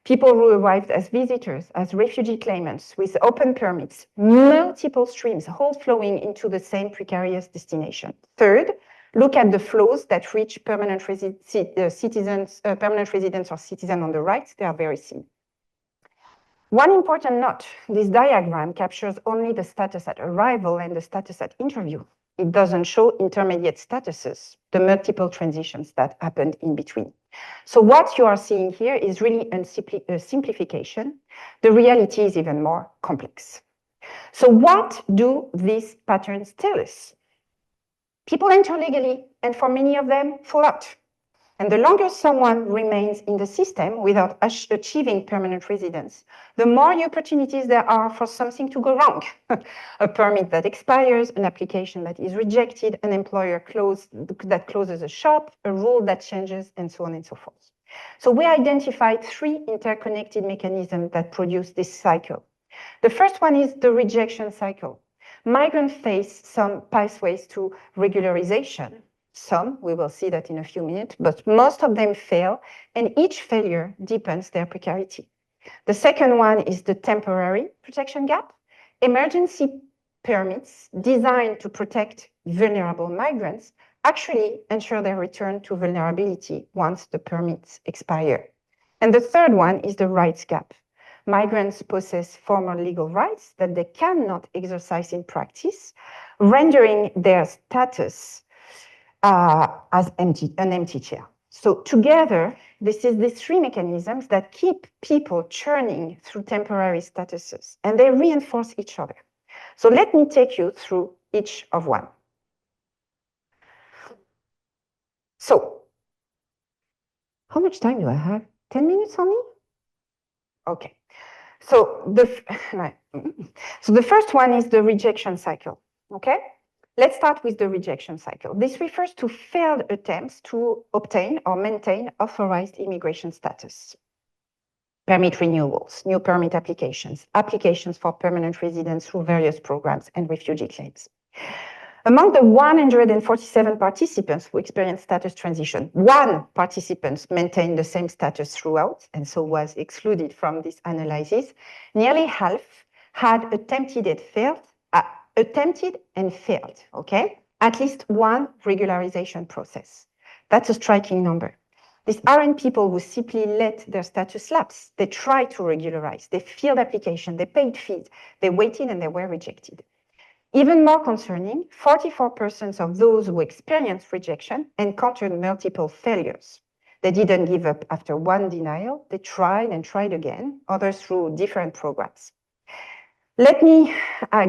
People who arrived as visitors, as refugee claimants with open permits, multiple streams, all flowing into the same precarious destination. Third, look at the flows that reach permanent residents or citizens on the right. They are very similar. One important note, this diagram captures only the status at arrival and the status at interview. It doesn't show intermediate statuses, the multiple transitions that happened in between. So what you are seeing here is really a simplification. The reality is even more complex. So what do these patterns tell us? People enter legally, and for many of them, fall out. And the longer someone remains in the system without achieving permanent residence, the more opportunities there are for something to go wrong. A permit that expires, an application that is rejected, an employer that closes a shop, a rule that changes, and so on and so forth. So we identified 3 interconnected mechanisms that produce this cycle. The first one is the rejection cycle. Migrants face some pathways to regularization. Some, we will see that in a few minutes, but most of them fail, and each failure deepens their precarity. The second one is the temporary protection gap. Emergency permits designed to protect vulnerable migrants actually ensure their return to vulnerability once the permits expire. And the third one is the rights gap. Migrants possess formal legal rights that they cannot exercise in practice, rendering their status as an empty chair. So together, this is these 3 mechanisms that keep people churning through temporary statuses, and they reinforce each other. So let me take you through each of one. So, how much time do I have? 10 minutes only? Okay. So the first one is the rejection cycle, okay? Let's start with the rejection cycle. This refers to failed attempts to obtain or maintain authorized immigration status. Permit renewals, new permit applications, applications for permanent residence through various programs, and refugee claims. Among the 147 participants who experienced status transition, 1 participant maintained the same status throughout, and so was excluded from this analysis. Nearly half had attempted and failed, okay? At least 1 regularization process. That's a striking number. These aren't people who simply let their status lapse. They tried to regularize, they filled application, they paid fees, they waited and they were rejected. Even more concerning, 44% of those who experienced rejection encountered multiple failures. They didn't give up after 1 denial. They tried and tried again, others through different programs. Let me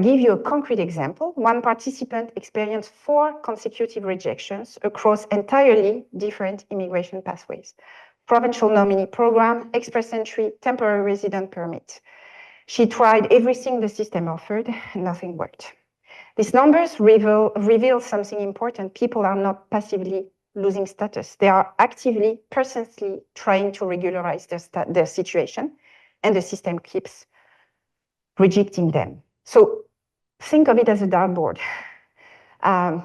give you a concrete example. 1 participant experienced 4 consecutive rejections across entirely different immigration pathways. Provincial nominee program, express entry, temporary resident permit. She tried everything the system offered, nothing worked. These numbers reveal something important. People are not passively losing status. They are actively, persistently trying to regularize their situation, and the system keeps rejecting them. So think of it as a dartboard.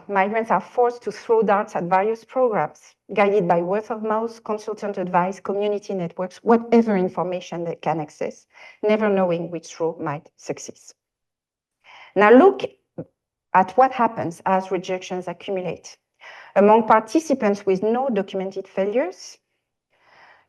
Migrants are forced to throw darts at various programs, guided by word of mouth, consultant advice, community networks, whatever information they can access, never knowing which throw might succeed. Now look at what happens as rejections accumulate. Among participants with no documented failures,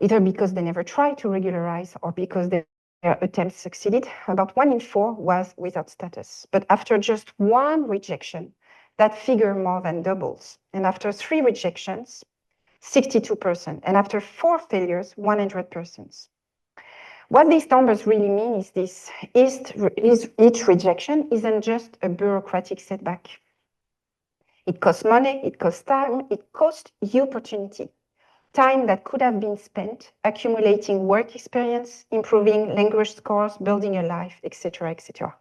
either because they never tried to regularize or because their attempts succeeded, about 1 in 4 was without status. But after just 1 rejection, that figure more than doubles. And after 3 rejections, 62%. And after 4 failures, 100%. What these numbers really mean is each rejection isn't just a bureaucratic setback. It costs money, it costs time, it costs you opportunity. Time that could have been spent accumulating work experience, improving language scores, building a life, etc., etc.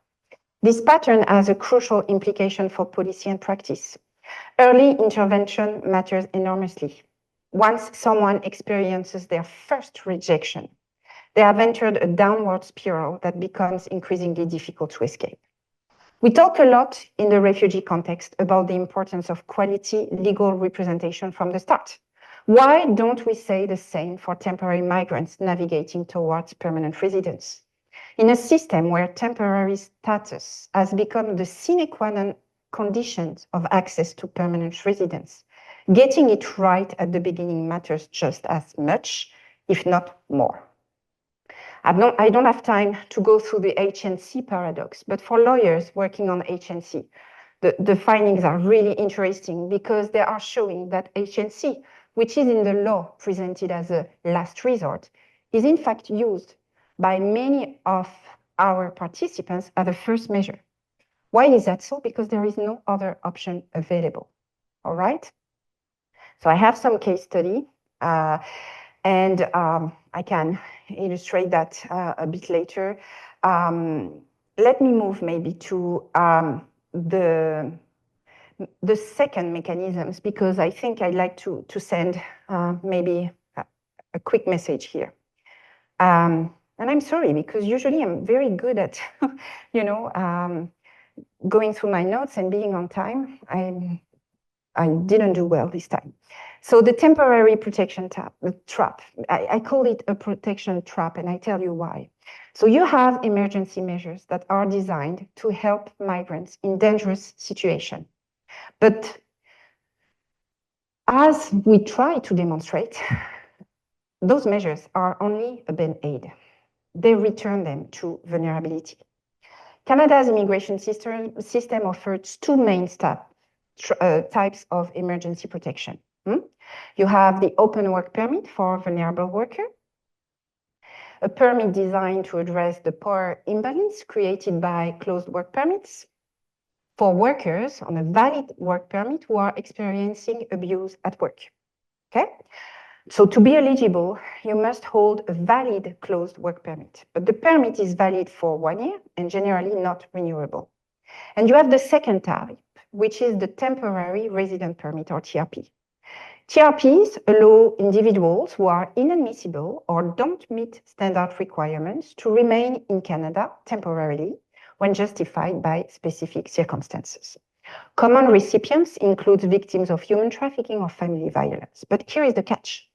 This pattern has a crucial implication for policy and practice. Early intervention matters enormously. Once someone experiences their first rejection, they have entered a downward spiral that becomes increasingly difficult to escape. We talk a lot in the refugee context about the importance of quality legal representation from the start. Why don't we say the same for temporary migrants navigating towards permanent residence? In a system where temporary status has become the sine qua non conditions of access to permanent residence, getting it right at the beginning matters just as much, if not more. I don't have time to go through the HNC paradox, but for lawyers working on HNC, the findings are really interesting because they are showing that HNC, which is in the law presented as a last resort, is in fact used by many of our participants as a first measure. Why is that so? Because there is no other option available. All right? So I have some case study, and I can illustrate that a bit later. Let me move maybe to the second mechanisms, because I think I'd like to send maybe a quick message here. And I'm sorry, because usually I'm very good at, going through my notes and being on time. I didn't do well this time. So the temporary protection trap, I call it a protection trap, and I tell you why. So you have emergency measures that are designed to help migrants in dangerous situations. But as we try to demonstrate, those measures are only a band-aid. They return them to vulnerability. Canada's immigration system offers two main types of emergency protection. You have the open work permit for vulnerable workers, a permit designed to address the power imbalance created by closed work permits for workers on a valid work permit who are experiencing abuse at work. Okay? So to be eligible, you must hold a valid closed work permit, but the permit is valid for 1 year and generally not renewable. And you have the second type, which is the temporary resident permit, or TRP. TRPs allow individuals who are inadmissible or don't meet standard requirements to remain in Canada temporarily when justified by specific circumstances. Common recipients include victims of human trafficking or family violence. But here is the catch.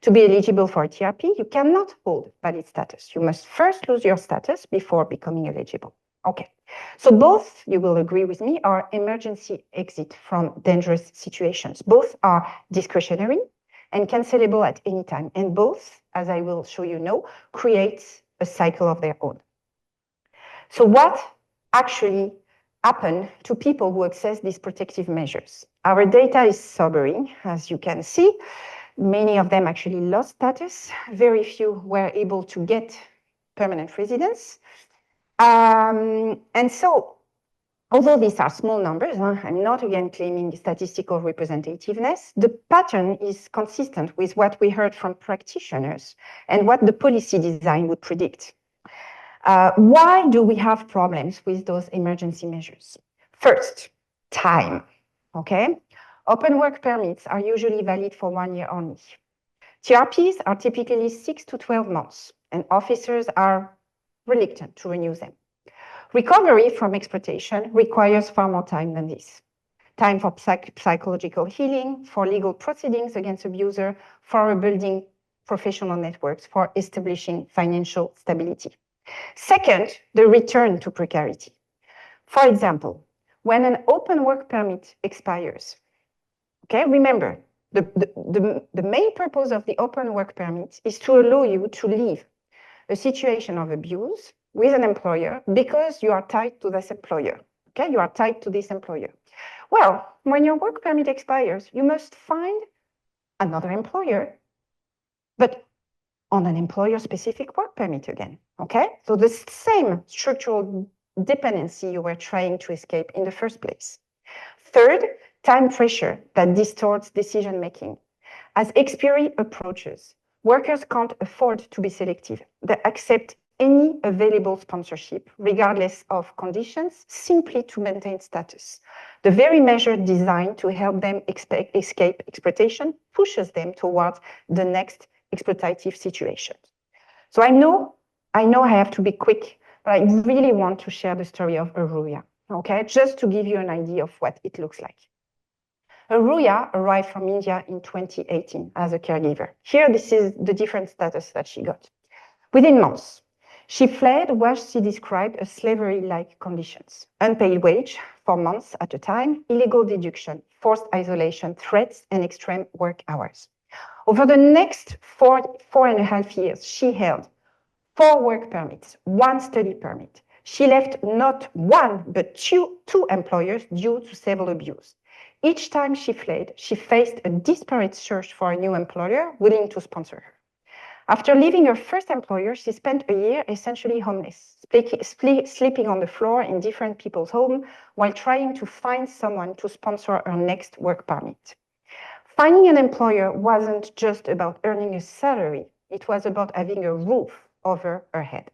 To be eligible for a TRP, you cannot hold valid status. You must first lose your status before becoming eligible. Okay, so both, you will agree with me, are emergency exit from dangerous situations. Both are discretionary and cancelable at any time. And both, as I will show you now, create a cycle of their own. So what actually happened to people who access these protective measures? Our data is sobering, as you can see. Many of them actually lost status. Very few were able to get permanent residence. And so, although these are small numbers, I'm not again claiming statistical representativeness, the pattern is consistent with what we heard from practitioners and what the policy design would predict. Why do we have problems with those emergency measures? First, time, okay? Open work permits are usually valid for 1 year only. TRPs are typically 6 to 12 months, and officers are reluctant to renew them. Recovery from exploitation requires far more time than this. Time for psychological healing, for legal proceedings against abuser, for rebuilding professional networks, for establishing financial stability. Second, the return to precarity. For example, when an open work permit expires, okay, remember, the main purpose of the open work permit is to allow you to leave a situation of abuse with an employer because you are tied to this employer. Okay, you are tied to this employer. Well, when your work permit expires, you must find another employer, but on an employer-specific work permit again. Okay, so the same structural dependency you were trying to escape in the first place. Third, time pressure that distorts decision-making. As expiry approaches, workers can't afford to be selective. They accept any available sponsorship, regardless of conditions, simply to maintain status. The very measure designed to help them escape exploitation pushes them towards the next exploitative situation. So I know I have to be quick, but I really want to share the story of Aruya, okay? Just to give you an idea of what it looks like. Aruya arrived from India in 2018 as a caregiver. Here, this is the different status that she got. Within months, she fled what she described as slavery-like conditions: unpaid wage for months at a time, illegal deduction, forced isolation, threats, and extreme work hours. Over the next four and a half years, she held 4 work permits, 1 study permit. She left not 1, but two employers due to civil abuse. Each time she fled, she faced a desperate search for a new employer willing to sponsor her. After leaving her first employer, she spent a year essentially homeless, sleeping on the floor in different people's homes while trying to find someone to sponsor her next work permit. Finding an employer wasn't just about earning a salary, it was about having a roof over her head.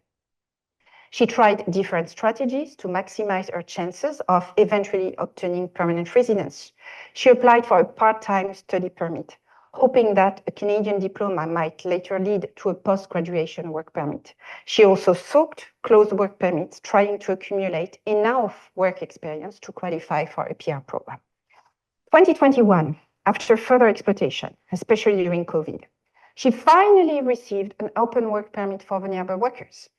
She tried different strategies to maximize her chances of eventually obtaining permanent residence. She applied for a part-time study permit, hoping that a Canadian diploma might later lead to a post-graduation work permit. She also sought closed work permits, trying to accumulate enough work experience to qualify for a PR program. 2021, after further exploitation, especially during COVID, she finally received an open work permit for vulnerable workers.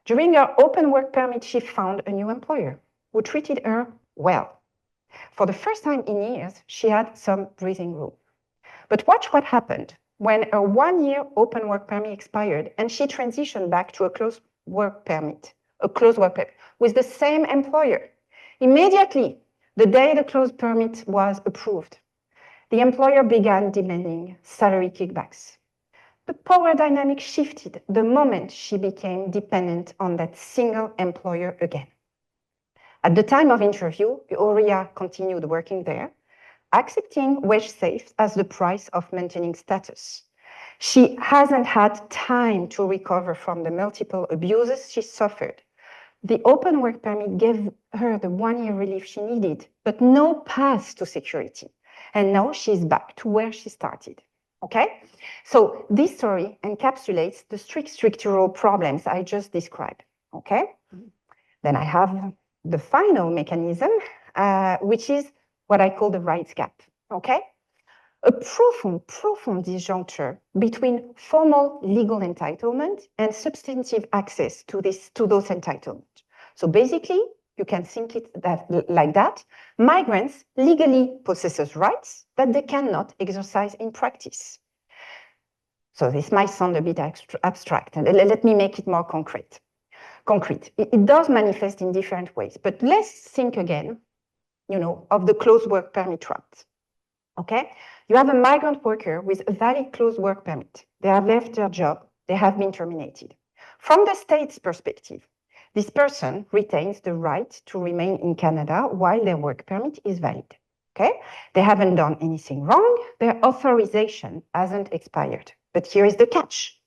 During her open work permit, she found a new employer who treated her well. For the first time in years, she had some breathing room. But watch what happened when her 1-year open work permit expired and she transitioned back to a closed work permit with the same employer. Immediately, the day the closed permit was approved, the employer began demanding salary kickbacks. The power dynamic shifted the moment she became dependent on that single employer again. At the time of interview, Aurea continued working there, accepting wage safe as the price of maintaining status. She hasn't had time to recover from the multiple abuses she suffered. The open work permit gave her the 1-year relief she needed, but no path to security. And now she's back to where she started. Okay? So this story encapsulates the strict structural problems I just described. Okay? Then I have the final mechanism, which is what I call the rights gap. Okay? A profound disjuncture between formal legal entitlement and substantive access to those entitlements. So basically, you can think it like that. Migrants legally possess rights that they cannot exercise in practice. So this might sound a bit abstract, and let me make it more concrete. It does manifest in different ways, but let's think again, of the closed work permit trap. Okay? You have a migrant worker with a valid closed work permit. They have left their job. They have been terminated. From the state's perspective, this person retains the right to remain in Canada while their work permit is valid. Okay? They haven't done anything wrong. Their authorization hasn't expired. But here is the catch.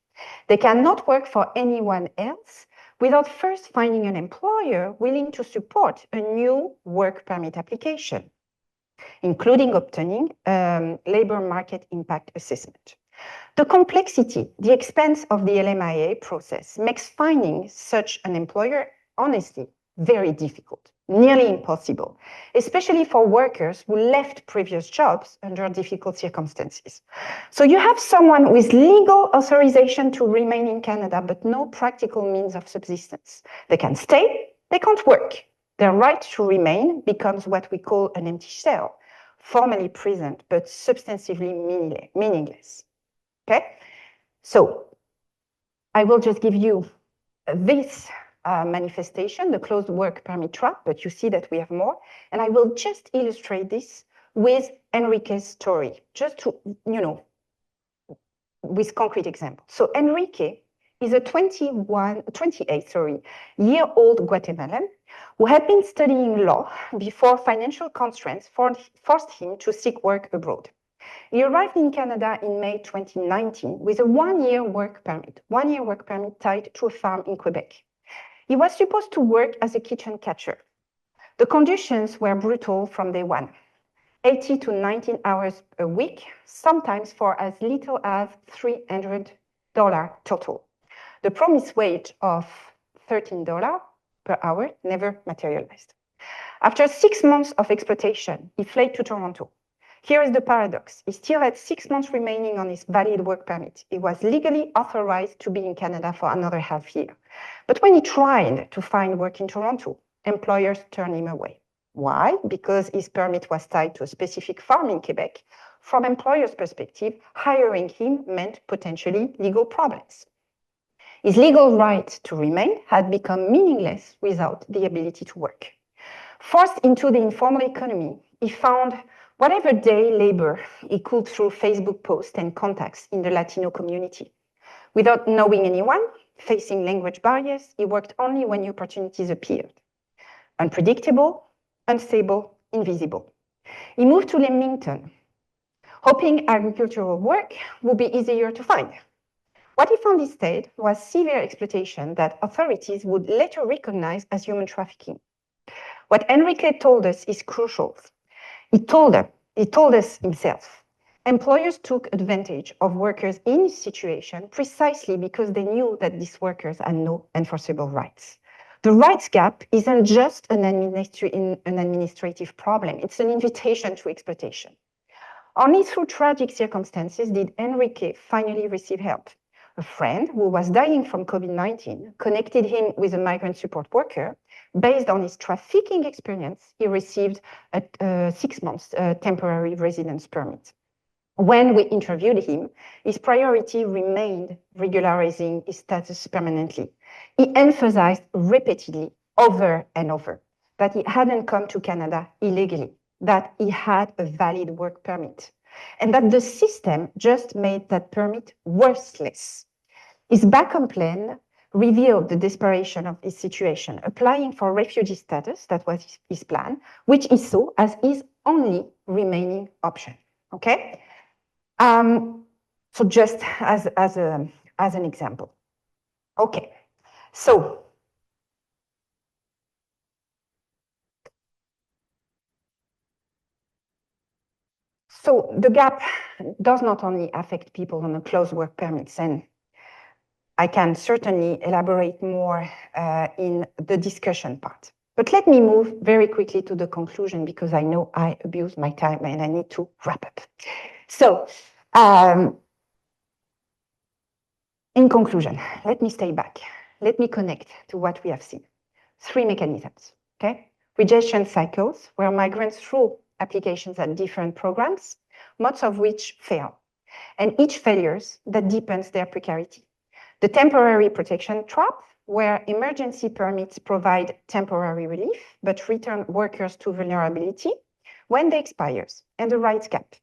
They cannot work for anyone else without first finding an employer willing to support a new work permit application, including obtaining labor market impact assessment. The complexity, the expense of the LMIA process makes finding such an employer, honestly, very difficult, nearly impossible, especially for workers who left previous jobs under difficult circumstances. So you have someone with legal authorization to remain in Canada, but no practical means of subsistence. They can stay, they can't work. Their right to remain becomes what we call an empty shell, formally present, but substantively meaningless. Okay? So I will just give you this manifestation, the closed work permit trap, but you see that we have more. And I will just illustrate this with Enrique's story, just to, with concrete examples. So Enrique is a 28-year-old Guatemalan who had been studying law before financial constraints forced him to seek work abroad. He arrived in Canada in May 2019 with a 1-year work permit tied to a farm in Quebec. He was supposed to work as a kitchen catcher. The conditions were brutal from day one. 18 to 19 hours a week, sometimes for as little as $300 total. The promised wage of $13 per hour never materialized. After 6 months of exploitation, he fled to Toronto. Here is the paradox. He still had 6 months remaining on his valid work permit. He was legally authorized to be in Canada for another half year. But when he tried to find work in Toronto, employers turned him away. Why? Because his permit was tied to a specific farm in Quebec. From employers' perspective, hiring him meant potentially legal problems. His legal right to remain had become meaningless without the ability to work. Forced into the informal economy, he found whatever day labor he could through Facebook posts and contacts in the Latino community. Without knowing anyone, facing language barriers, he worked only when new opportunities appeared. Unpredictable, unstable, invisible. He moved to Leamington, hoping agricultural work would be easier to find. What he found instead was severe exploitation that authorities would later recognize as human trafficking. What Enrique told us is crucial. He told us himself. Employers took advantage of workers in this situation precisely because they knew that these workers had no enforceable rights. The rights gap isn't just an administrative problem, it's an invitation to exploitation. Only through tragic circumstances did Enrique finally receive help. A friend who was dying from COVID-19 connected him with a migrant support worker. Based on his trafficking experience, he received a 6 months temporary residence permit. When we interviewed him, his priority remained regularizing his status permanently. He emphasized repeatedly, over and over, that he hadn't come to Canada illegally, that he had a valid work permit, and that the system just made that permit worthless. His backup plan revealed the desperation of his situation, applying for refugee status, that was his plan, which he saw as his only remaining option, okay? So just as an example. Okay, so the gap does not only affect people on a closed work permits, and I can certainly elaborate more in the discussion part. But let me move very quickly to the conclusion because I know I abuse my time and I need to wrap up. So, in conclusion, let me stay back. Let me connect to what we have seen. 3 mechanisms, okay? Rejection cycles, where migrants through applications at different programs, most of which fail. And each failure that deepens their precarity. The temporary protection trap, where emergency permits provide temporary relief, but return workers to vulnerability when they expire. And the rights gap,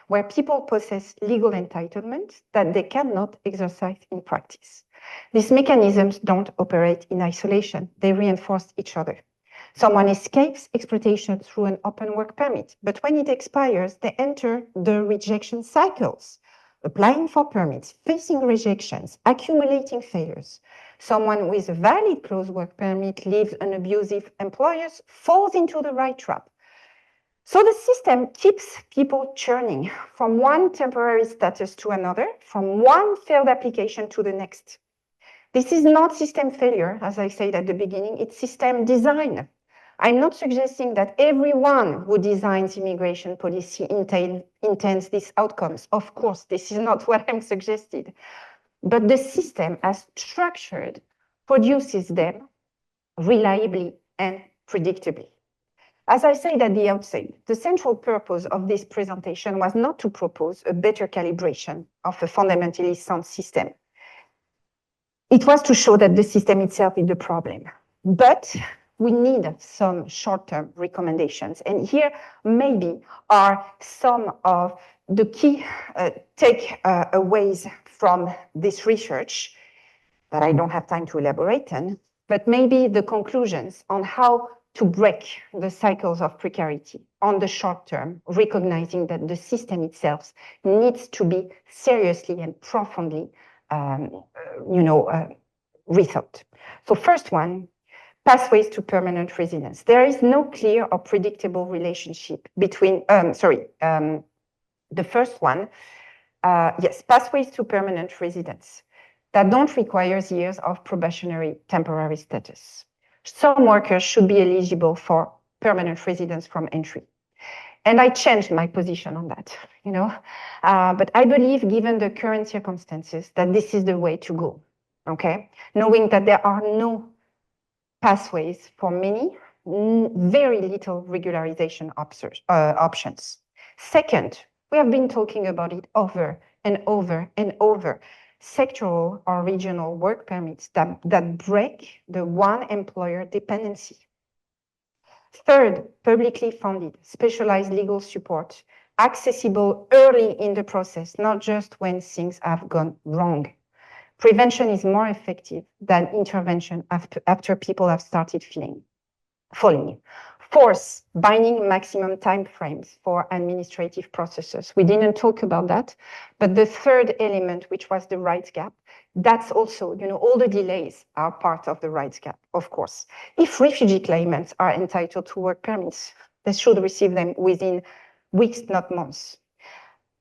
where people possess legal entitlements that they cannot exercise in practice. These mechanisms don't operate in isolation, they reinforce each other. Someone escapes exploitation through an open work permit, but when it expires, they enter the rejection cycles, applying for permits, facing rejections, accumulating failures. Someone with a valid closed work permit leaves an abusive employer, falls into the right trap. So the system keeps people churning from one temporary status to another, from one failed application to the next. This is not system failure, as I said at the beginning, it's system design. I'm not suggesting that everyone who designs immigration policy intends these outcomes. Of course, this is not what I'm suggesting. But the system, as structured, produces them reliably and predictably. As I said at the outset, the central purpose of this presentation was not to propose a better calibration of a fundamentally sound system. It was to show that the system itself is the problem. But we need some short-term recommendations. And here maybe are some of the key takeaways from this research that I don't have time to elaborate on, but maybe the conclusions on how to break the cycles of precarity on the short term, recognizing that the system itself needs to be seriously and profoundly rethought. So first one, pathways to permanent residence. There is no clear or predictable relationship between, the first one, yes, pathways to permanent residence that don't require years of probationary temporary status. Some workers should be eligible for permanent residence from entry. And I changed my position on that, But I believe, given the current circumstances, that this is the way to go, okay? Knowing that there are no pathways for many, very little regularization options. Second, we have been talking about it over and over and over. Sectoral or regional work permits that break the one employer dependency. Third, publicly funded, specialized legal support, accessible early in the process, not just when things have gone wrong. Prevention is more effective than intervention after people have started falling. Fourth, binding maximum timeframes for administrative processes. We didn't talk about that, but the third element, which was the rights gap, that's also, all the delays are part of the rights gap, of course. If refugee claimants are entitled to work permits, they should receive them within weeks, not months,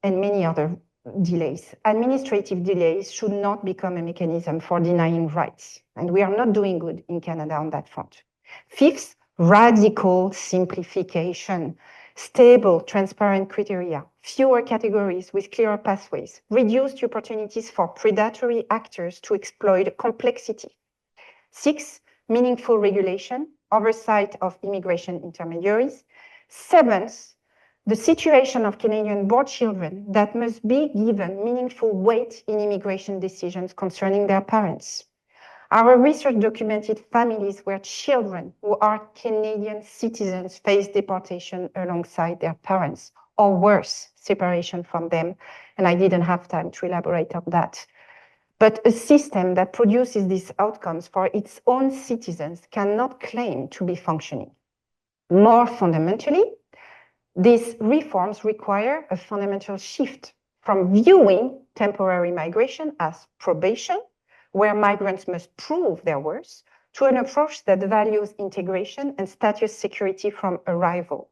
and many other delays. Administrative delays should not become a mechanism for denying rights, and we are not doing good in Canada on that front. Fifth, radical simplification, stable, transparent criteria, fewer categories with clearer pathways, reduced opportunities for predatory actors to exploit complexity. Six, meaningful regulation, oversight of immigration intermediaries. Seventh, the situation of Canadian-born children that must be given meaningful weight in immigration decisions concerning their parents. Our research documented families where children who are Canadian citizens face deportation alongside their parents, or worse, separation from them. And I didn't have time to elaborate on that. But a system that produces these outcomes for its own citizens cannot claim to be functioning. More fundamentally, these reforms require a fundamental shift from viewing temporary migration as probation, where migrants must prove their worth, to an approach that values integration and status security from arrival.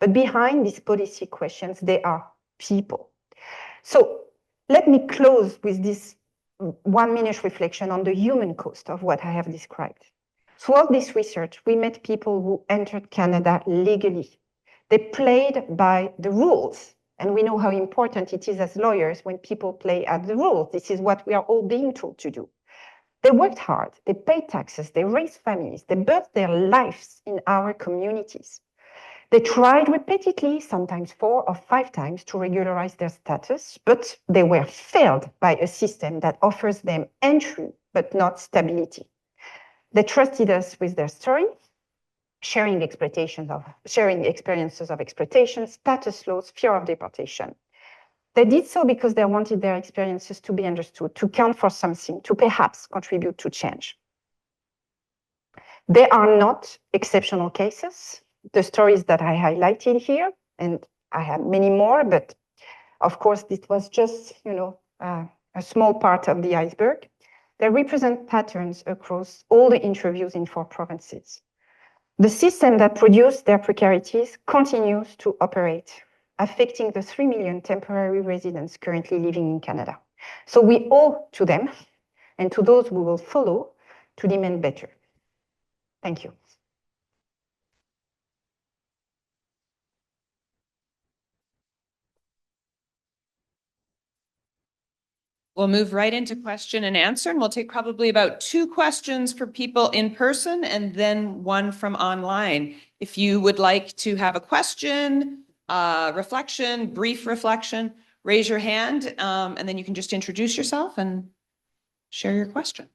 But behind these policy questions, there are people. So let me close with this 1 minute reflection on the human cost of what I have described. Throughout this research, we met people who entered Canada legally. They played by the rules. And we know how important it is as lawyers when people play at the rules. This is what we are all being told to do. They worked hard, they paid taxes, they raised families, they built their lives in our communities. They tried repeatedly, sometimes 4 or 5 times, to regularize their status, but they were failed by a system that offers them entry, but not stability. They trusted us with their story, sharing experiences of exploitation, status loss, fear of deportation. They did so because they wanted their experiences to be understood, to count for something, to perhaps contribute to change. They are not exceptional cases. The stories that I highlighted here, and I have many more, but of course, this was just, a small part of the iceberg. They represent patterns across all the interviews in 4 provinces. The system that produced their precarities continues to operate, affecting the 3 million temporary residents currently living in Canada. So we owe to them and to those who will follow to demand better. Thank you. We'll move right into question and answer, and we'll take probably about 2 questions for people in person and then 1 from online. If you would like to have a question, reflection, brief reflection, raise your hand, and then you can just introduce yourself and share your question.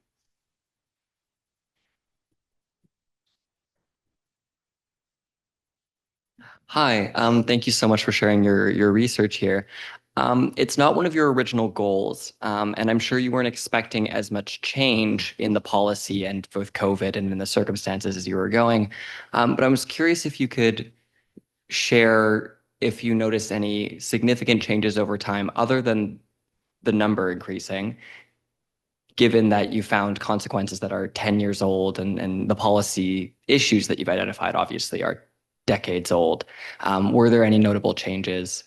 Hi, thank you so much for sharing your research here. It's not one of your original goals, and I'm sure you weren't expecting as much change in the policy and with COVID and in the circumstances as you were going. But I was curious if you could share if you noticed any significant changes over time other than the number increasing, given that you found consequences that are 10 years old and the policy issues that you've identified obviously are decades old. Were there any notable changes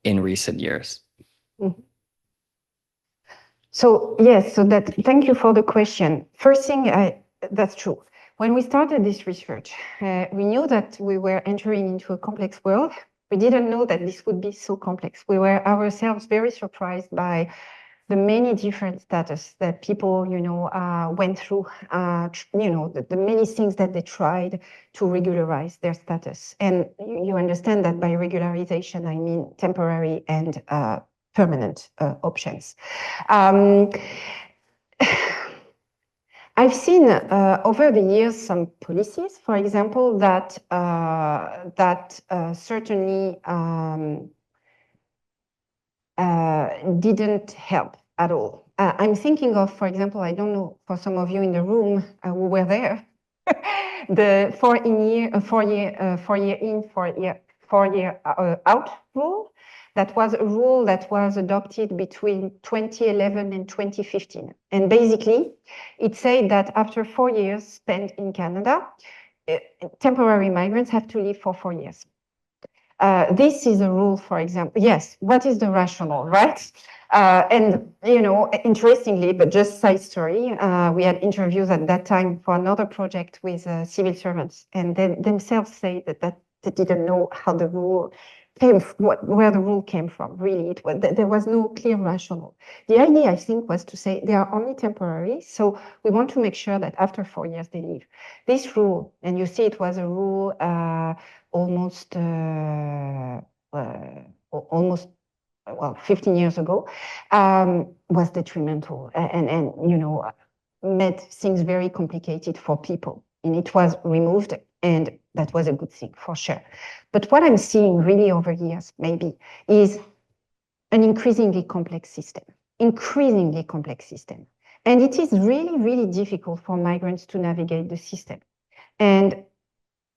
in recent years? Mm-hmm. So yes, thank you for the question. First thing, that's true. When we started this research, we knew that we were entering into a complex world We didn't know that this would be so complex. We were ourselves very surprised by the many different status that people, went through, the many things that they tried to regularize their status. And you understand that by regularization, I mean temporary and permanent options. I've seen over the years some policies, for example, that certainly didn't help at all. I'm thinking of, for example, I don't know, for some of you in the room who were there, the 4 year in, 4 year out rule. That was a rule that was adopted between 2011 and 2015. And basically, it said that after 4 years spent in Canada, temporary migrants have to live for 4 years. This is a rule, for example. Yes, what is the rationale, right? And, interestingly, but just side story, we had interviews at that time for another project with civil servants, and they themselves say that they didn't know how the rule came, where the rule came from. Really, there was no clear rationale. The idea, I think, was to say they are only temporary, so we want to make sure that after 4 years they leave. This rule, and you see it was a rule almost 15 years ago, was detrimental and made things very complicated for people. And it was removed, and that was a good thing for sure. But what I'm seeing really over years, maybe, is an increasingly complex system. And it is really, really difficult for migrants to navigate the system. And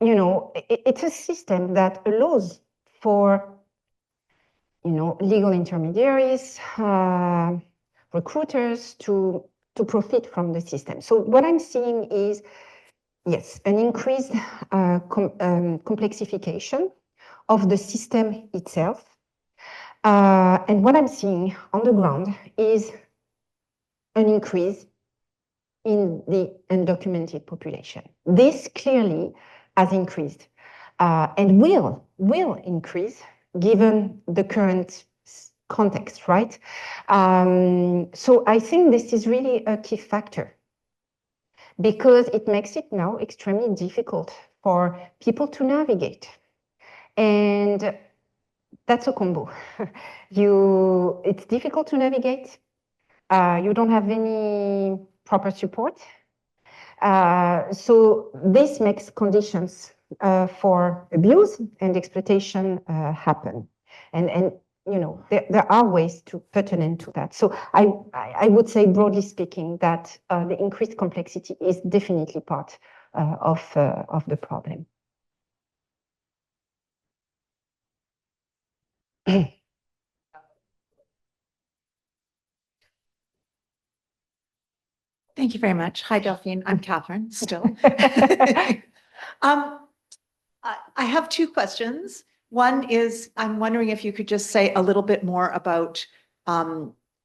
it's a system that allows for, legal intermediaries, recruiters to profit from the system. So what I'm seeing is, yes, an increased complexification of the system itself. And what I'm seeing on the ground is an increase in the undocumented population. This clearly has increased and will increase given the current context, right? So I think this is really a key factor because it makes it now extremely difficult for people to navigate. And that's a combo. It's difficult to navigate. You don't have any proper support. So this makes conditions for abuse and exploitation happen. And there are ways to put an end to that. So I would say, broadly speaking, that the increased complexity is definitely part of the problem. Thank you very much. Hi, Delphine. I'm Catherine still. I have 2 questions. One is, I'm wondering if you could just say a little bit more about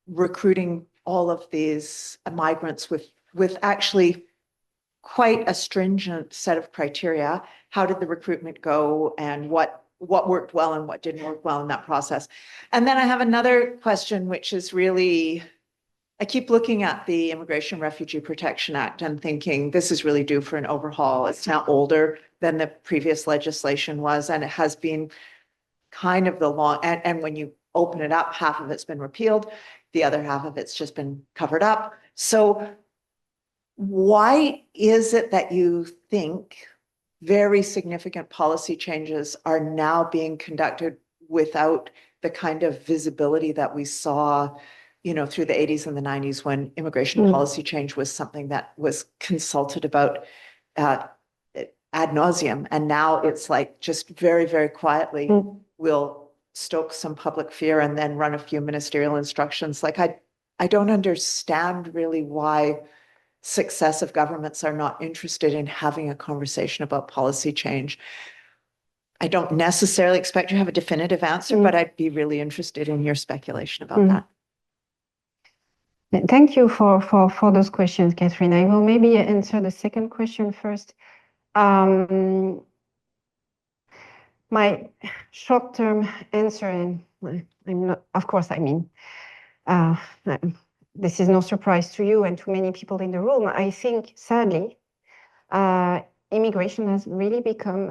recruiting all of these migrants with actually quite a stringent set of criteria. How did the recruitment go, and what worked well and what didn't work well in that process? And then I have another question, which is really, I keep looking at the Immigration Refugee Protection Act and thinking this is really due for an overhaul. It's now older than the previous legislation was, and it has been kind of the long, and when you open it up, half of it's been repealed, the other half of it's just been covered up. So why is it that you think very significant policy changes are now being conducted without the kind of visibility that we saw through the 80s and the 90s when immigration policy change was something that was consulted about ad nauseum. And now it's like just very, very quietly, we'll stoke some public fear and then run a few ministerial instructions. Like, I don't understand really why successive governments are not interested in having a conversation about policy change. I don't necessarily expect you to have a definitive answer, but I'd be really interested in your speculation about that. Thank you for those questions, Catherine. I will maybe answer the second question first. My short-term answer, and I'm not, of course, I mean, uh, this is no surprise to you and to many people in the room. I think, sadly, immigration has really become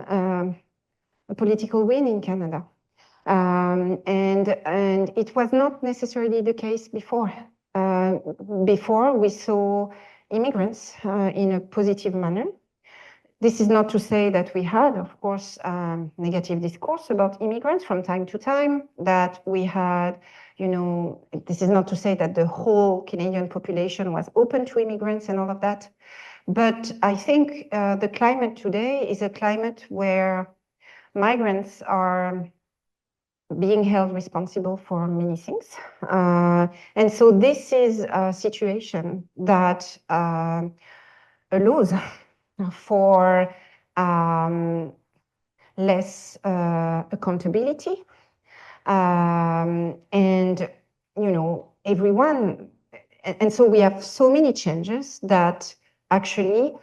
a political win in Canada. And it was not necessarily the case before. Before, we saw immigrants in a positive manner. This is not to say that we had, of course, negative discourse about immigrants from time to time, that we had, this is not to say that the whole Canadian population was open to immigrants and all of that. But I think the climate today is a climate where migrants are being held responsible for many things. And so this is a situation that allows for less accountability. And, everyone, and so we have so many changes that actually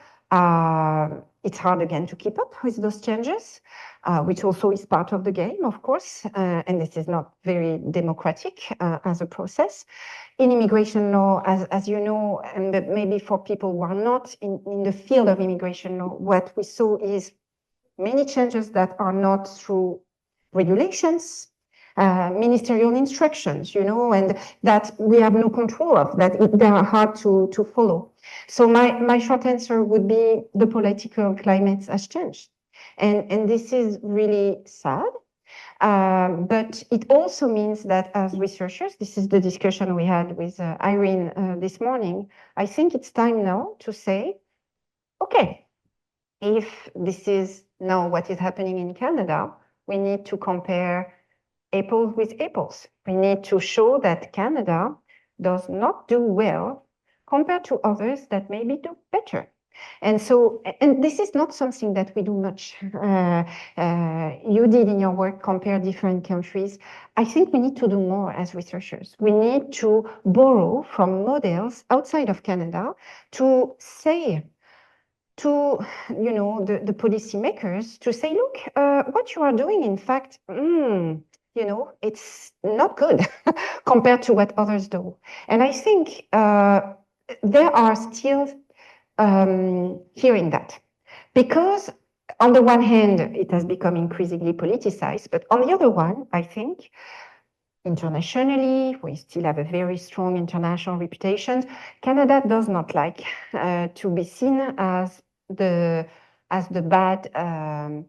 it's hard again to keep up with those changes, which also is part of the game, of course, and this is not very democratic as a process. In immigration law, as you know, and maybe for people who are not in the field of immigration law, what we saw is many changes that are not through regulations, ministerial instructions, and that we have no control of, that they are hard to follow. So my short answer would be the political climate has changed. And this is really sad. But it also means that as researchers, this is the discussion we had with Irene this morning, I think it's time now to say, okay, if this is now what is happening in Canada, we need to compare apples with apples. We need to show that Canada does not do well compared to others that maybe do better. And so, and this is not something that we do much. You did in your work compare different countries. I think we need to do more as researchers. We need to borrow from models outside of Canada to say to the policymakers to say, look, what you are doing, in fact, it's not good compared to what others do. And I think they are still hearing that, because on the one hand, it has become increasingly politicized, but on the other one, I think internationally, we still have a very strong international reputation. Canada does not like to be seen as the bad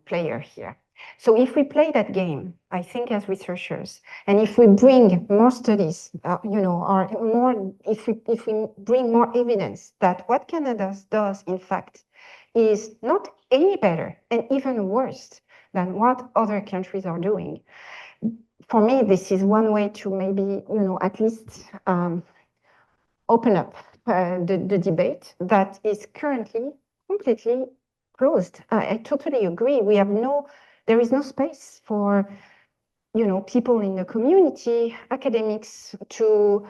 player here. So if we play that game, I think as researchers, and if we bring more studies, or more, if we bring more evidence that what Canada does, in fact, is not any better and even worse than what other countries are doing, for me, this is one way to maybe, at least open up the debate that is currently completely closed. I totally agree. There is no space for, people in the community, academics to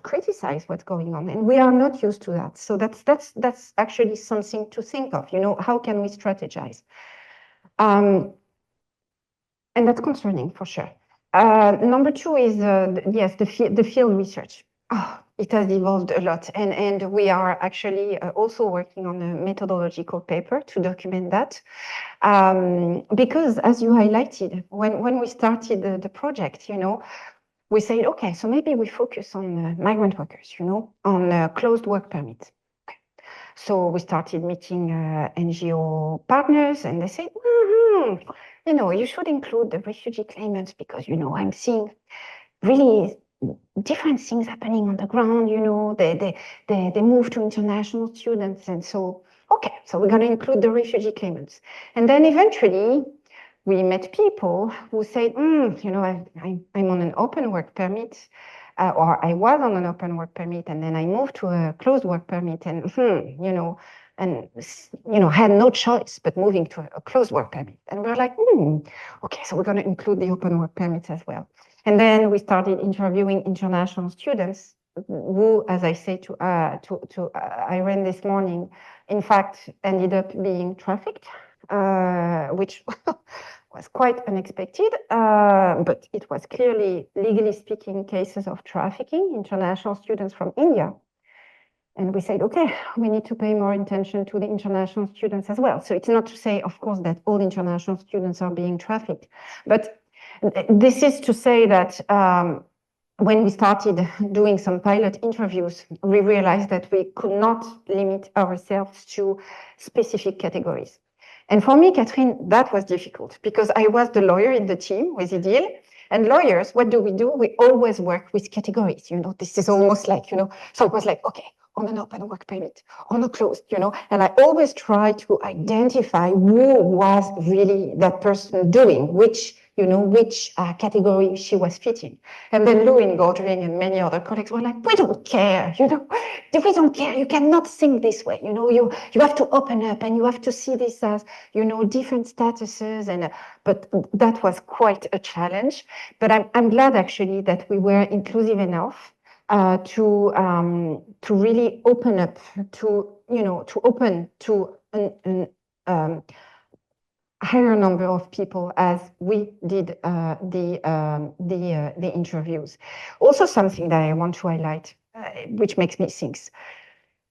criticize what's going on, and we are not used to that. So that's actually something to think of. How can we strategize? And that's concerning for sure. Number two is, yes, the field research. Oh, it has evolved a lot. And we are actually also working on a methodological paper to document that. Because as you highlighted, when we started the project, we said, okay, so maybe we focus on migrant workers, on closed work permits. So we started meeting NGO partners, and they said, you should include the refugee claimants because, I'm seeing really different things happening on the ground. They move to international students, and so, okay, so we're going to include the refugee claimants. And then eventually, we met people who said, I'm on an open work permit, or I was on an open work permit, and then I moved to a closed work permit, and had no choice but moving to a closed work permit. And we're like, okay, so we're going to include the open work permits as well. And then we started interviewing international students who, as I say to Irene this morning, in fact, ended up being trafficked, which was quite unexpected, but it was clearly, legally speaking, cases of trafficking, international students from India. And we said, okay, we need to pay more attention to the international students as well. So it's not to say, of course, that all international students are being trafficked, but this is to say that when we started doing some pilot interviews, we realized that we could not limit ourselves to specific categories. And for me, Catherine, that was difficult because I was the lawyer in the team with Idil. And lawyers, what do? We always work with categories. This is almost like, so it was like, okay, on an open work permit, on a closed, and I always try to identify who was really that person doing, which category she was fitting. And then Louis Gaudring and many other colleagues were like, we don't care, we don't care. You cannot think this way. You have to open up and you have to see this as, different statuses. But that was quite a challenge. But I'm glad actually that we were inclusive enough to really open up to an higher number of people as we did the interviews. Also, something that I want to highlight, which makes me think,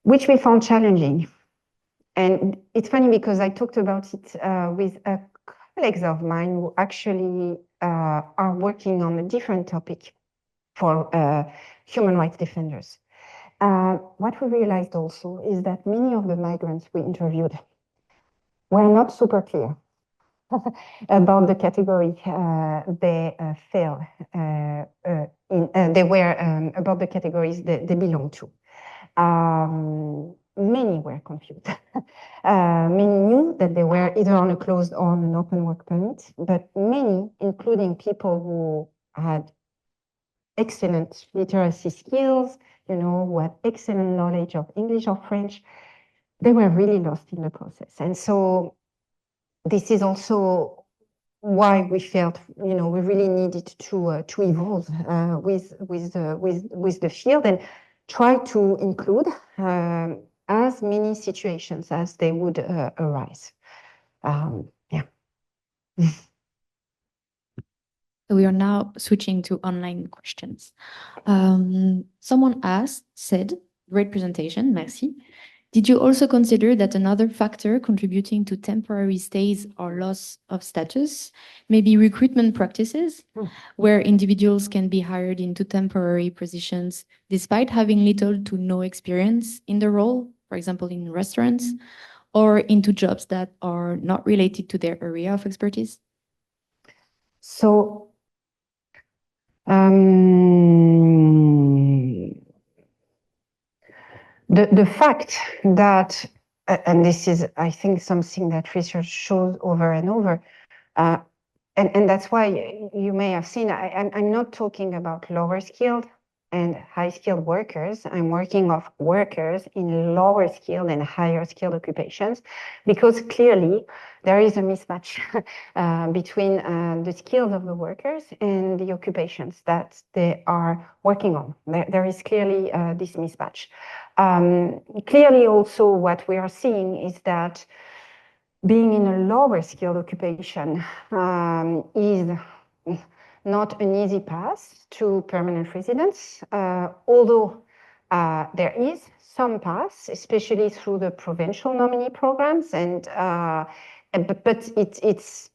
which we found challenging, and it's funny because I talked about it with colleagues of mine who actually are working on a different topic for human rights defenders. What we realized also is that many of the migrants we interviewed were not super clear about the category they fell in. They were about the categories they belong to. Many were confused. Many knew that they were either on a closed or on an open work permit, but many, including people who had excellent literacy skills, who had excellent knowledge of English or French, they were really lost in the process. And so this is also why we felt, we really needed to evolve with the field and try to include as many situations as they would arise. Yeah. We are now switching to online questions. Someone said, great presentation, merci. Did you also consider that another factor contributing to temporary stays or loss of status may be recruitment practices, where individuals can be hired into temporary positions despite having little to no experience in the role, for example, in restaurants, or into jobs that are not related to their area of expertise? So, the fact that, and this is, I think, something that research shows over and over, and that's why you may have seen, I'm not talking about lower skilled and high skilled workers. I'm working of workers in lower skilled and higher skilled occupations, because clearly there is a mismatch between the skills of the workers and the occupations that they are working on. There is clearly this mismatch. Clearly also what we are seeing is that being in a lower skilled occupation is not an easy path to permanent residence, although there is some paths, especially through the provincial nominee programs, but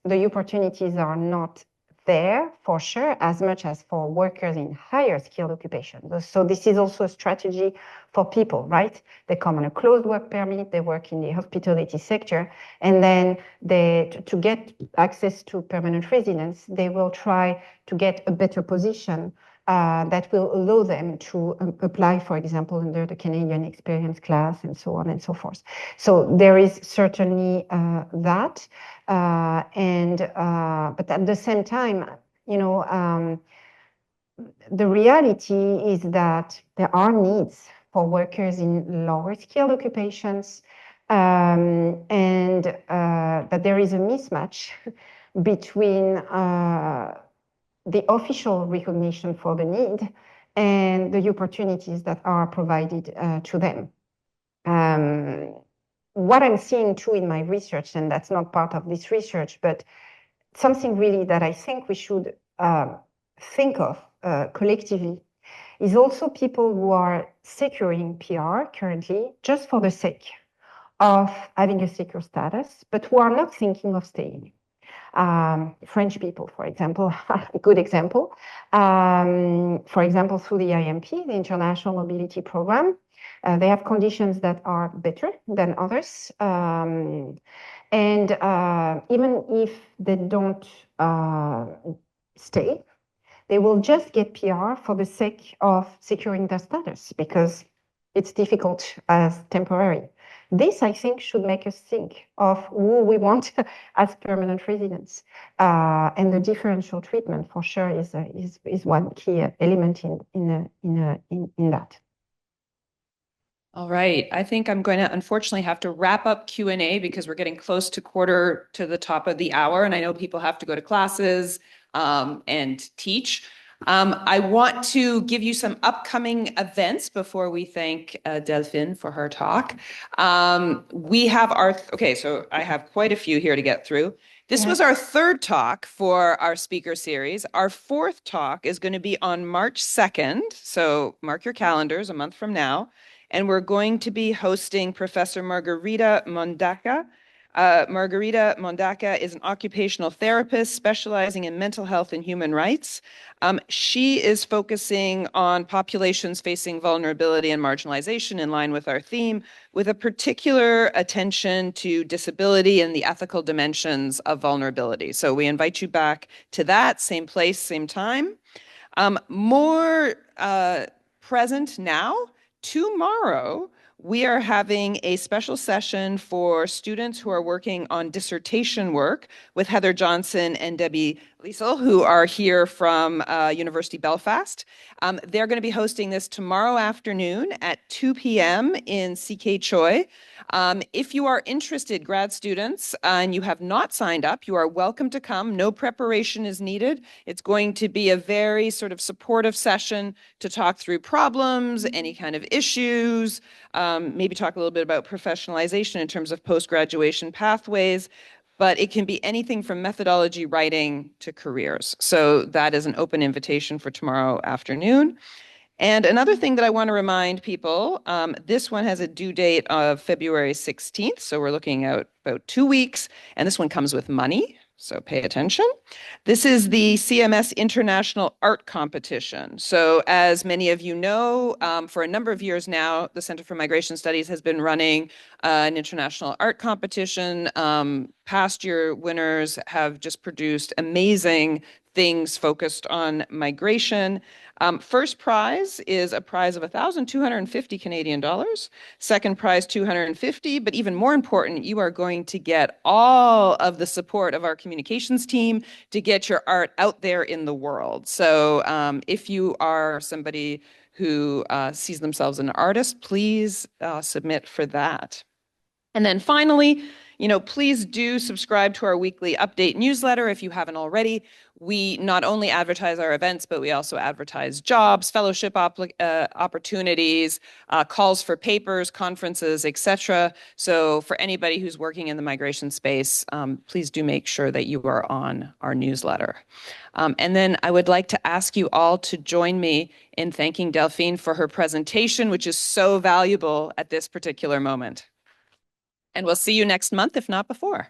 the opportunities are not there for sure as much as for workers in higher skilled occupations. So this is also a strategy for people, right? They come on a closed work permit, they work in the hospitality sector, and then to get access to permanent residence, they will try to get a better position that will allow them to apply, for example, under the Canadian experience class and so on and so forth. So there is certainly that. But at the same time, the reality is that there are needs for workers in lower skilled occupations, and that there is a mismatch between the official recognition for the need and the opportunities that are provided to them. What I'm seeing too in my research, and that's not part of this research, but something really that I think we should think of collectively is also people who are securing PR currently just for the sake of having a secure status, but who are not thinking of staying. French people, for example, a good example. For example, through the IMP, the International Mobility Program, they have conditions that are better than others. And even if they don't stay, they will just get PR for the sake of securing their status because it's difficult as temporary. This, I think, should make us think of who we want as permanent residents. And the differential treatment, for sure, is one key element in that. All right. I think I'm going to unfortunately have to wrap up Q&A because we're getting close to quarter to the top of the hour, and I know people have to go to classes and teach. I want to give you some upcoming events before we thank Delphine for her talk. We have okay, so I have quite a few here to get through. This was our third talk for our speaker series. Our fourth talk is going to be on March 2nd, so mark your calendars, a month from now. And we're going to be hosting Professor Margarita Mondacca. Margarita Mondacca is an occupational therapist specializing in mental health and human rights. She is focusing on populations facing vulnerability and marginalization in line with our theme, with a particular attention to disability and the ethical dimensions of vulnerability. So we invite you back to that, same place, same time. More present now, tomorrow, we are having a special session for students who are working on dissertation work with Heather Johnson and Debbie Liesel, who are here from University Belfast. They're going to be hosting this tomorrow afternoon at 2 p.m. in CK Choi. If you are interested, grad students, and you have not signed up, you are welcome to come. No preparation is needed. It's going to be a very sort of supportive session to talk through problems, any kind of issues, maybe talk a little bit about professionalization in terms of post-graduation pathways, but it can be anything from methodology writing to careers. So that is an open invitation for tomorrow afternoon. And another thing that I want to remind people, this one has a due date of February 16th, so we're looking at about 2 weeks, and this one comes with money, so pay attention. This is the CMS International Art Competition. So as many of you know, for a number of years now, the Center for Migration Studies has been running an international art competition. Past year winners have just produced amazing things focused on migration. First prize is a prize of 1,250 Canadian dollars. Second prize, 250. But even more important, you are going to get all of the support of our communications team to get your art out there in the world. So if you are somebody who sees themselves as an artist, please submit for that. And then finally, please do subscribe to our weekly update newsletter if you haven't already. We not only advertise our events, but we also advertise jobs, fellowship opportunities, calls for papers, conferences, etc. So for anybody who's working in the migration space, please do make sure that you are on our newsletter. And then I would like to ask you all to join me in thanking Delphine for her presentation, which is so valuable at this particular moment. And we'll see you next month, if not before.